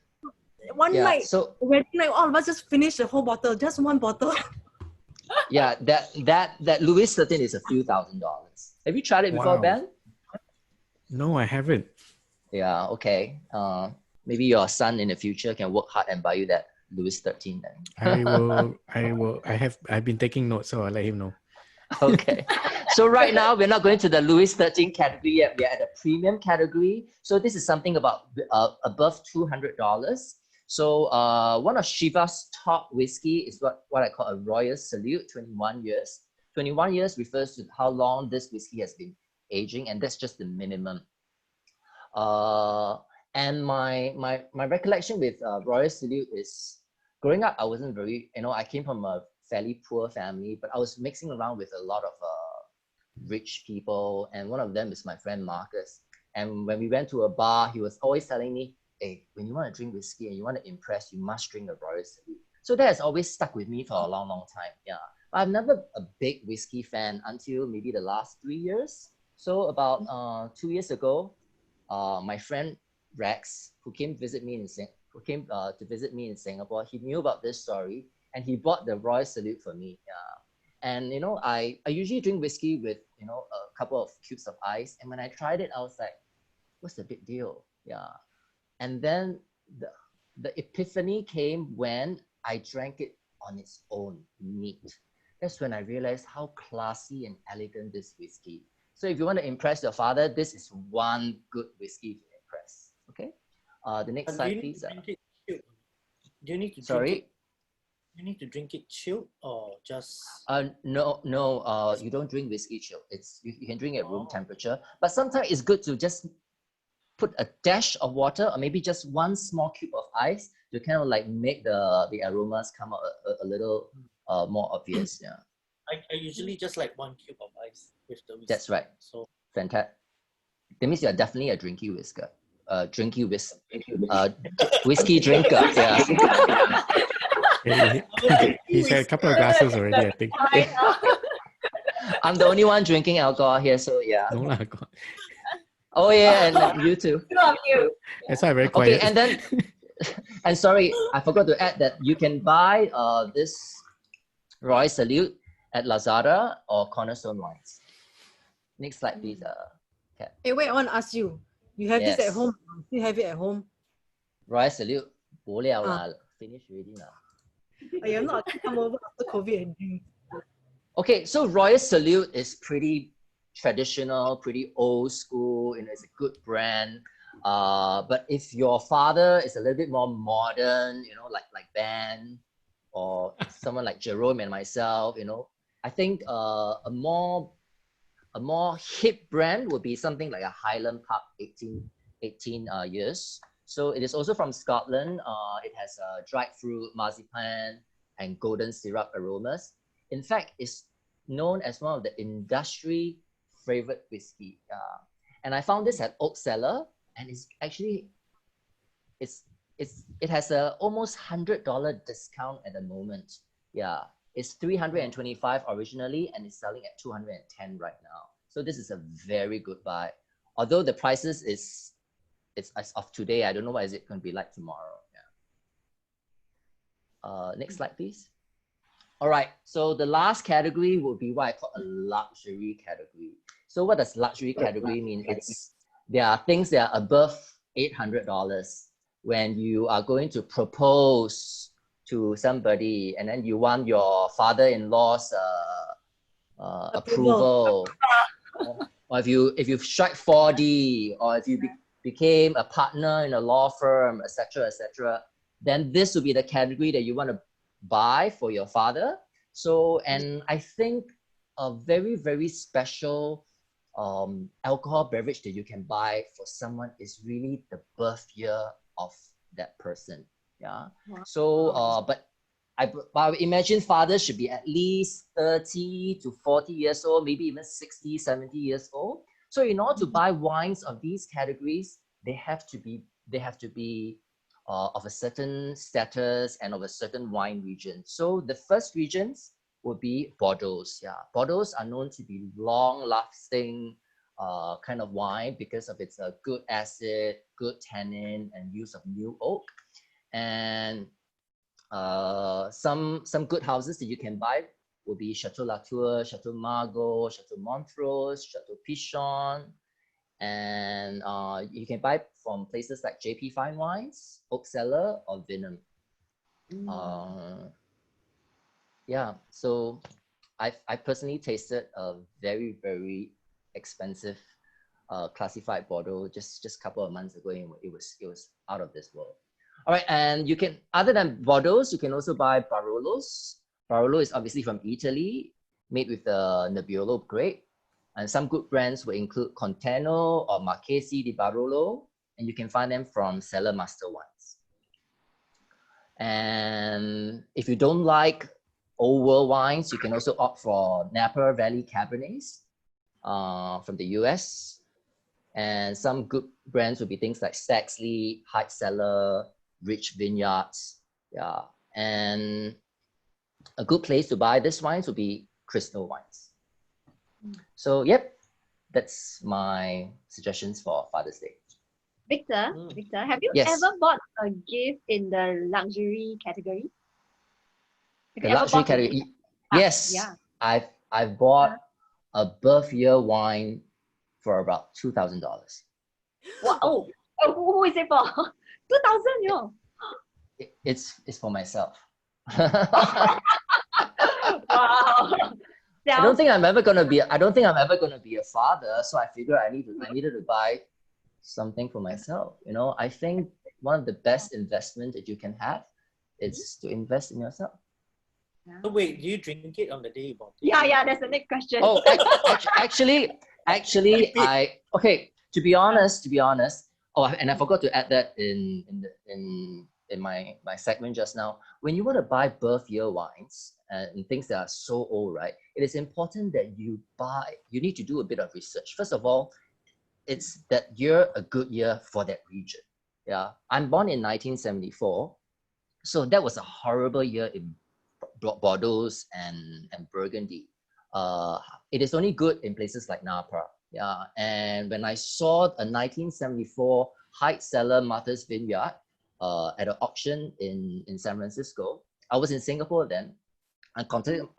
One night, wedding night, all of us just finished the whole bottle, just one bottle. Yeah, that Louis 13 is a few $1,000s. Have you tried it before, Ben? No, I haven't. Yeah, okay. Maybe your son in the future can work hard and buy you that Louis 13 then. I've been taking notes, so I'll let him know. Okay. So right now, we're not going to the Louis 13 category yet. We're at the premium category. So this is something about above $200. So one of Shiva's top whiskey is what I call a Royal Salute, 21 years. 21 years refers to how long this whiskey has been aging, and that's just the minimum. And my recollection with Royal Salute is, growing up, I wasn't very, I came from a fairly poor family, but I was mixing around with a lot of rich people, and one of them is my friend Marcus. And when we went to a bar, he was always telling me, hey, when you want to drink whiskey and you want to impress, you must drink a Royal Salute. So that has always stuck with me for a long, long time. Yeah. I'm never a big whiskey fan until maybe the last 3 years. So about 2 years ago, my friend Rex, who came to visit me in Singapore, he knew about this story and he bought the Royal Salute for me. Yeah. And you know, I usually drink whiskey with, you know, a couple of cubes of ice. And when I tried it, I was like, what's the big deal? Yeah. And then the epiphany came when I drank it on its own, neat. That's when I realized how classy and elegant this whiskey. So if you want to impress your father, this is one good whiskey to impress. Okay. The next slide, please. Do you need to Sorry? drink it? You need to drink it chilled or just? No. You don't drink whiskey chill. You can drink at room temperature. But sometimes it's good to just put a dash of water or maybe just one small cube of ice to kind of like make the aromas come out a little more obvious. Yeah. I usually just like 1 cube of ice with the whiskey. That's right. So Fantastic. That means you're definitely a whiskey drinker. Yeah. He's had a couple of glasses already, I think. I'm the only one drinking alcohol here, so yeah. No lah, God. Oh yeah, and you too. Two of you. That's why I'm very quiet. Okay, and then, and sorry, I forgot to add that you can buy this Royal Salute at Lazada or Cornerstone Wines. Next slide, please. Kat. Hey, wait, I want to ask you. You have this at home? You have it at home? Royal Salute, 不了啦, finish already now. I am not come over after COVID and drink. Okay, so Royal Salute is pretty traditional, pretty old school, you know, it's a good brand. But if your father is a little bit more modern, you know, like Ben or someone like Jerome and myself, you know, I think a more hip brand would be something like a Highland Park 18 years. So it is also from Scotland. It has dried fruit, marzipan, and golden syrup aromas. In fact, it's known as one of the industry favorite whiskey. And I found this at Oak Cellar, and it's actually it has a almost $100 discount at the moment. Yeah, it's $325 originally, and it's selling at $210 right now. So this is a very good buy. Although the prices it's as of today, I don't know what is it going to be like tomorrow. Yeah. Next slide, please. All right, so the last category will be what I call a luxury category. So what does luxury category mean? There are things that are above $800 when you are going to propose to somebody and then you want your father-in-law's approval. Or if you strike 4D, or if you became a partner in a law firm, etc., then this would be the category that you want to buy for your father. So, and I think a very, very special alcohol beverage that you can buy for someone is really the birth year of that person. Yeah. Wow. So, but I would imagine fathers should be at least 30 to 40 years old, maybe even 60, 70 years old. So in order to buy wines of these categories, they have to be of a certain status and of a certain wine region. So the first regions would be Bordeaux. Yeah, Bordeaux are known to be long-lasting kind of wine because of its good acid, good tannin, and use of new oak. And some good houses that you can buy will be Chateau Latour, Chateau Margaux, Chateau Montrose, Chateau Pichon. And you can buy from places like JP Fine Wines, Oak Cellar, or Vinum. Yeah, so I personally tasted a very, very expensive classified Bordeaux just a couple of months ago, and it was out of this world. All right, and you can, other than Bordeaux, you can also buy Barolos. Barolo is obviously from Italy, made with the Nebbiolo grape. And some good brands will include Conteno or Marchesi di Barolo, and you can find them from Cellar Master Wines. And if you don't like old world wines, you can also opt for Napa Valley Cabernets from the US. And some good brands would be things like Staxley, Hyde Cellar, Rich Vineyards. Yeah. And a good place to buy this wines would be Crystal Wines. So, yep, that's my suggestions for Father's Day. Victor, have you Yes. ever bought a gift in the luxury category? Have The you ever luxury bought a gift? category. Yes, Yeah. I've bought a birth year wine for about $2,000. Wow. Oh, who is it for? 2,000, yo. It's for myself. Wow. I don't think I'm ever gonna be a father, so I figure I needed to buy something for myself. You know, I think one of the best investment that you can have is to invest in yourself. So wait, do you drink it on the day you bought it? Yeah, that's the next question. Oh, actually, to be honest. Oh, and I forgot to add that in my segment just now. When you want to buy birth year wines and things that are so old, right? It is important that you need to do a bit of research. First of all, it's that year a good year for that region. Yeah, I'm born in 1974, so that was a horrible year in Bordeaux and Burgundy. It is only good in places like Napa. Yeah, and when I saw a 1974 Height Cellar Martha's Vineyard at an auction in San Francisco, I was in Singapore then. I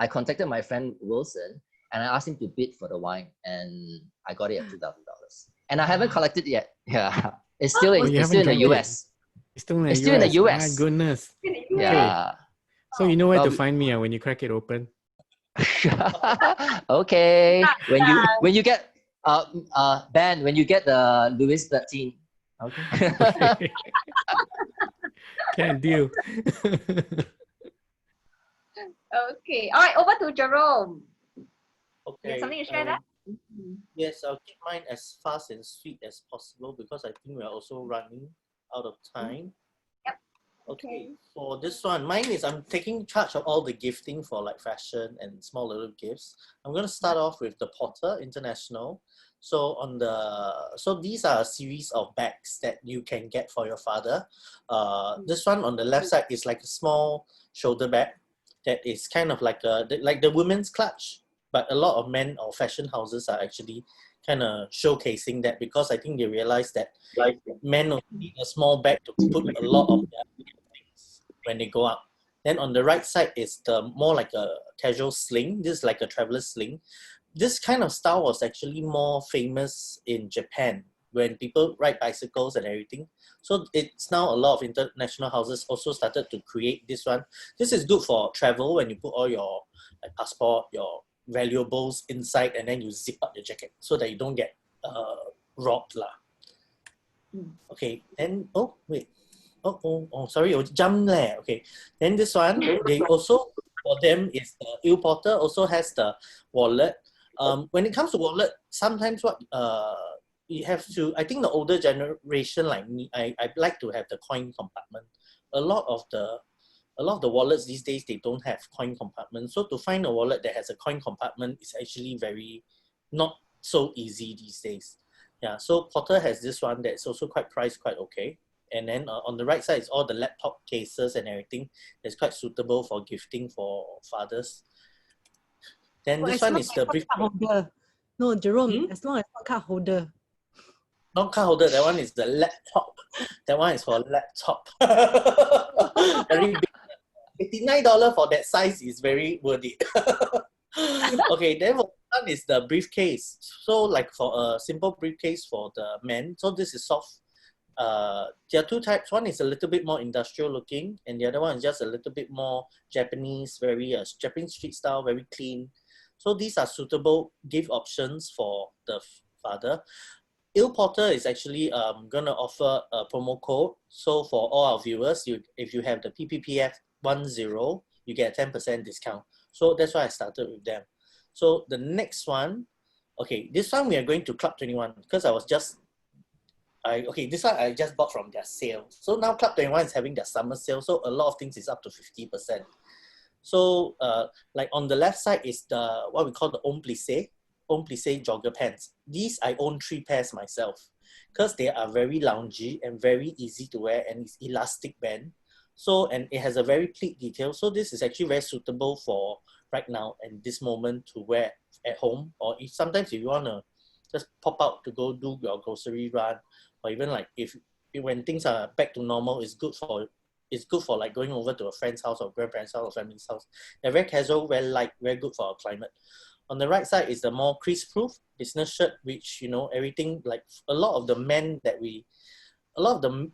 contacted my friend Wilson and I asked him to bid for the wine, and I got it at $2,000. And I haven't collected yet. Yeah, it's still in the US. It's still in the US. It's still in the US. My goodness. Yeah. So you know where to find me when you crack it open. Okay. When you get Ben, when you get the Louis 13. Okay. Can't deal. Okay. All right, over to Jerome. Okay. You have something to share that? Yes, I'll keep mine as fast and sweet as possible because I think we're also running out of time. Yep. Okay, for this one, mine is I'm taking charge of all the gifting for like fashion and small little gifts. I'm going to start off with the Porter International. So these are a series of bags that you can get for your father. This one on the left side is like a small shoulder bag that is kind of like the women's clutch. But a lot of men or fashion houses are actually kind of showcasing that because I think they realize that like men only need a small bag to put a lot of their things when they go out. Then on the right side is the more like a casual sling. This is like a traveler's sling. This kind of style was actually more famous in Japan when people ride bicycles and everything. So it's now a lot of international houses also started to create this one. This is good for travel when you put all your passport, your valuables inside, and then you zip up the jacket so that you don't get robbed lah. Okay, then sorry, jump there. Okay, then this one they also for them is the Il Porter also has the wallet. When it comes to wallet, sometimes what you have to, I think the older generation like me, I like to have the coin compartment. A lot of the wallets these days, they don't have coin compartment. So to find a wallet that has a coin compartment is actually not so easy these days. Yeah, so Porter has this one that's also priced quite okay. And then on the right side is all the laptop cases and everything that's quite suitable for gifting for fathers. Then this one is the brief holder. No, Jerome, as long as not card holder. Not card holder, that one is the laptop. That one is for laptop. Very big. $89 for that size is very worth it. Okay, then one is the briefcase. So like for a simple briefcase for the men, so this is soft. There are two types. One is a little bit more industrial looking, and the other one is just a little bit more Japanese, very Japanese street style, very clean. So these are suitable gift options for the father. Il Porter is actually going to offer a promo code. So for all our viewers, if you have the PPPF10, you get a 10% discount. So that's why I started with them. So the next one, okay, this one we are going to Club 21 because this one I just bought from their sale. So now Club 21 is having their summer sale. So a lot of things is up to 50%. So like on the left side is the what we call the Homme Plissé jogger pants. These I own 3 pairs myself because they are very loungy and very easy to wear, and it's elastic band. So, and it has a very pleat detail. So this is actually very suitable for right now and this moment to wear at home, or if sometimes if you want to just pop out to go do your grocery run, or even like if when things are back to normal, it's good for like going over to a friend's house or grandparents' house or family's house. They're very casual, very light, very good for our climate. On the right side is the more crease-proof business shirt, which, you know, everything like a lot of the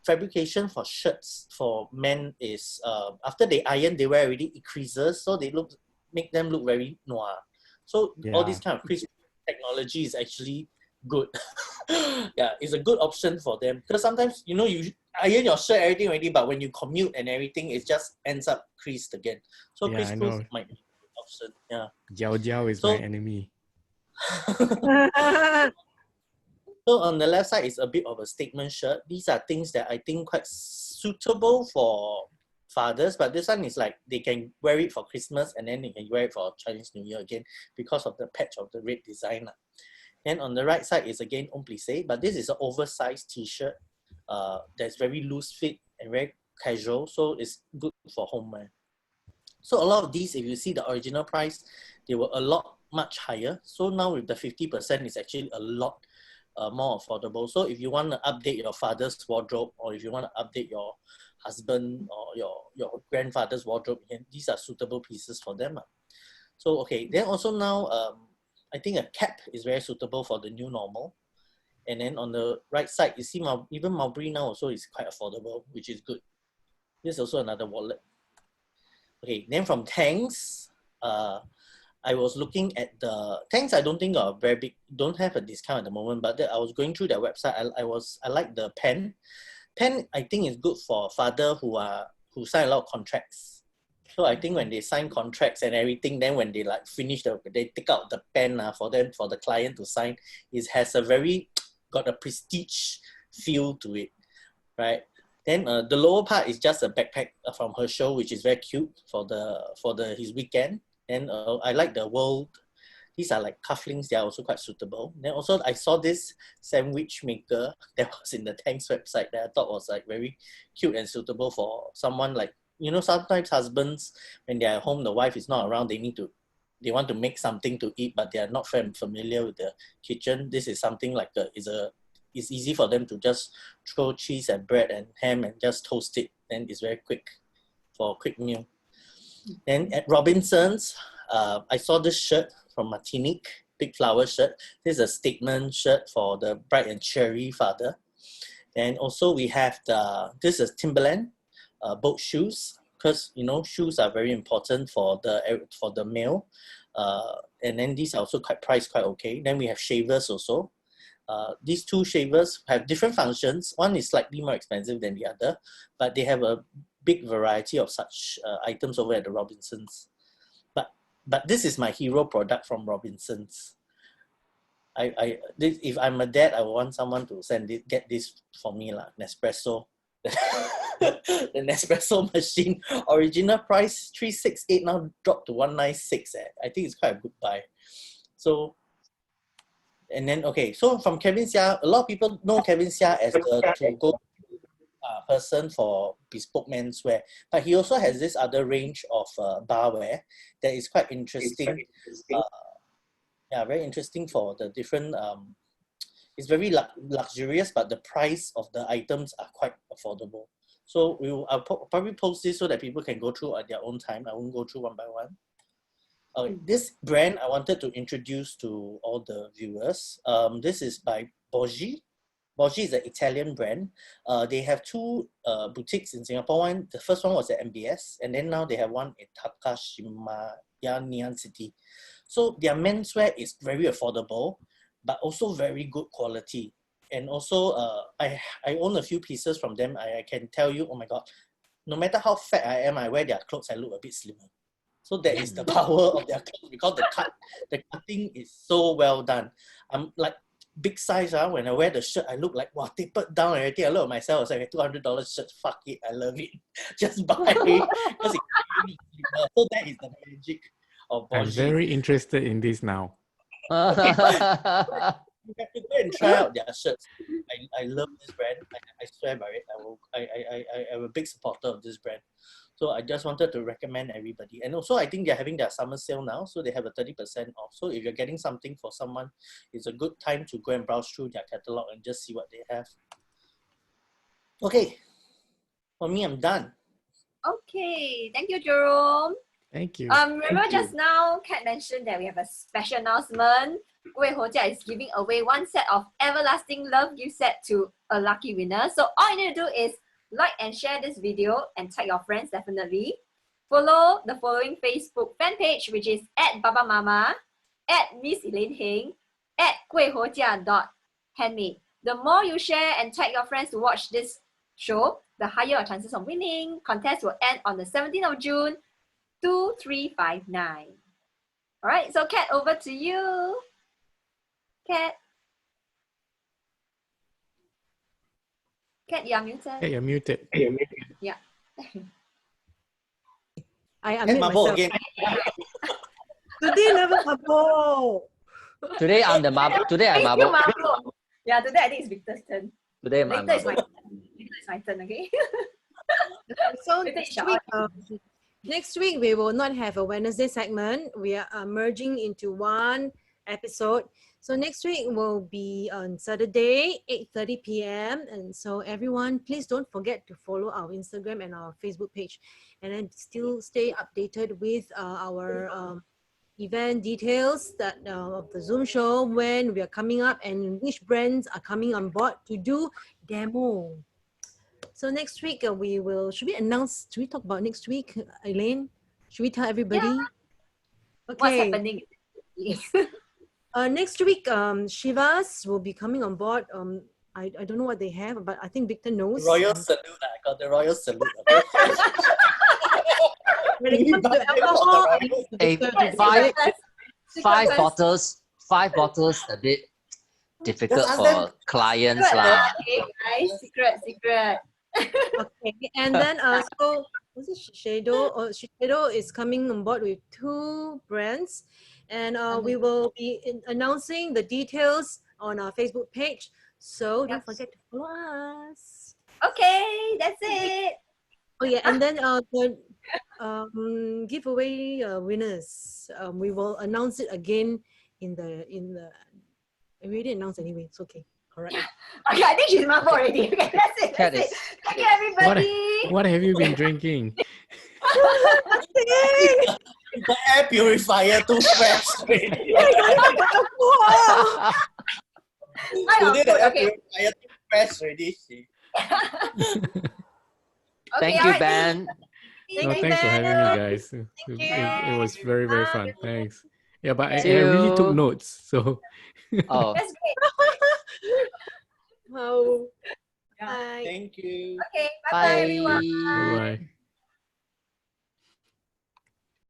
fabrication for shirts for men is after they iron, they wear already, it creases, so make them look very noir. So all this kind of crease technology is actually good. Yeah, it's a good option for them because sometimes, you know, you iron your shirt, everything already, but when you commute and everything, it just ends up creased again. So crease-proof might be a good option. Yeah. Jiao Jiao is my enemy. So on the left side is a bit of a statement shirt. These are things that I think quite suitable for fathers, but this one is like they can wear it for Christmas and then they can wear it for Chinese New Year again because of the patch of the red design. Then on the right side is again homme plissé, but this is an oversized t-shirt that's very loose fit and very casual, so it's good for home wear. So a lot of these, if you see the original price, they were a lot much higher. So now with the 50%, it's actually a lot more affordable. So if you want to update your father's wardrobe, or if you want to update your husband or your grandfather's wardrobe, these are suitable pieces for them. So okay, then also now I think a cap is very suitable for the new normal. And then on the right side, you see even Mulberry now also is quite affordable, which is good. This is also another wallet. Okay, then from Tangs, I was looking at the Tangs. I don't think are very big, don't have a discount at the moment, but I was going through their website. I like the pen. Pen I think is good for father who sign a lot of contracts. So I think when they sign contracts and everything, then when they like finish they take out the pen for the client to sign. It has got a prestige feel to it, right? Then the lower part is just a backpack from her show, which is very cute for his weekend. And I like the world. These are like cufflinks. They are also quite suitable. Then also I saw this sandwich maker that was in the Tanks website that I thought was like very cute and suitable for someone like, you know, sometimes husbands, when they're at home, the wife is not around, they want to make something to eat, but they are not familiar with the kitchen. This is something like it's easy for them to just throw cheese and bread and ham and just toast it. Then it's very quick for a quick meal. Then at Robinson's, I saw this shirt from Martinique, big flower shirt. This is a statement shirt for the bright and cheery father. And also we have this is Timberland boat shoes, because you know shoes are very important for the male. And then these are also priced quite okay. Then we have shavers also. These two shavers have different functions. One is slightly more expensive than the other, but they have a big variety of such items over at the Robinsons. But this is my hero product from Robinsons. If I'm a dad, I want someone to get this for me, Nespresso. The Nespresso machine, original price 368, now dropped to 196. I think it's quite a good buy. So, and then okay, so from Kevin Xia, a lot of people know Kevin Xia as the to-go person for bespoke menswear, but he also has this other range of barware that is quite interesting. Very interesting for the different. It's very luxurious, but the price of the items are quite affordable. So I'll probably post this so that people can go through at their own time. I won't go through one by one. This brand I wanted to introduce to all the viewers. This is by Boggi. Boggi is an Italian brand. They have two boutiques in Singapore. The first one was at MBS, and then now they have one in Takashimaya, Ngee City. So their menswear is very affordable, but also very good quality. And also, I own a few pieces from them. I can tell you, oh my God, no matter how fat I am, I wear their clothes, I look a bit slimmer. So that is the power of their clothes, because the cutting is so well done. I'm like big size. When I wear the shirt, I look like, wow, tapered down and everything. I look at myself, I was like, $200 shirt, fuck it, I love it. Just buy it, because it really slimmer. So that is the magic of Boggi. I'm very interested in this now. You have to go and try out their shirts. I love this brand. I swear by it. I am a big supporter of this brand. So I just wanted to recommend everybody. And also I think they're having their summer sale now. So they have a 30% off. So if you're getting something for someone, it's a good time to go and browse through their catalog and just see what they have. Okay. For me, I'm done. Okay, thank you, Jerome. Thank you. Remember just now, Kat mentioned that we have a special announcement. Kueh Ho Jiak is giving away one set of Everlasting Love gift set to a lucky winner. So all you need to do is like and share this video and tag your friends definitely. Follow the following Facebook fan page, which is @babamama, @Miss Elaine Heng, @kuehhojia.handmade. The more you share and tag your friends to watch this show, the higher your chances of winning. Contest will end on the 17th of June, 2359. All right, so Kat, over to you. Kat, you're muted. Hey, you're muted. Yeah. I And unmute Marble myself. again. Today never marble. Today I'm the marble. Today I Thank you, marble. Marble. Yeah, today I think it's Victor's turn. Today I'm Later it's my marble. turn. Later it's my turn, okay? So Later next it's week, your next week we will not have a Wednesday segment. We are merging into one episode. So next week will be on Saturday, 8:30 p.m. And so everyone, please don't forget to follow our Instagram and our Facebook page, and then still stay updated with our event details that of the Zoom show, when we are coming up and which brands are coming on board to do demo. So next week we will, should we talk about next week, Elaine? Should we tell everybody? what's Okay. happening. Next week, Shivas will be coming on board. I don't know what they have, but I think Victor knows. Royal salute. I got the royal salute. Okay? When it comes to alcohol, I need Hey, Victor to five, decide. five bottles. 5 bottles a bit difficult Just ask for them. clients Secret, lah. okay, guys. Secret. Okay, and then so was it Shiseido? Shiseido is coming on board with 2 brands, and we will be announcing the details on our Facebook page. So don't forget to follow us. Okay, that's it. Oh yeah, and then the giveaway winners, we will announce it again in the. I already announced anyway. It's okay. Correct. Okay, I think she's marble already. Okay, that's it. Cat That's is- it. Thank you, everybody. What have you been drinking? The air purifier too fresh. Today the air Okay. purifier too fresh already. Thank you, Ben. No, thanks for having me, guys. It was very, very fun. Thanks. Yeah, but I See really took you. notes. So Oh, That's great. Oh. Yeah. Bye. Thank you. Okay, bye-bye, everyone. bye. bye-bye.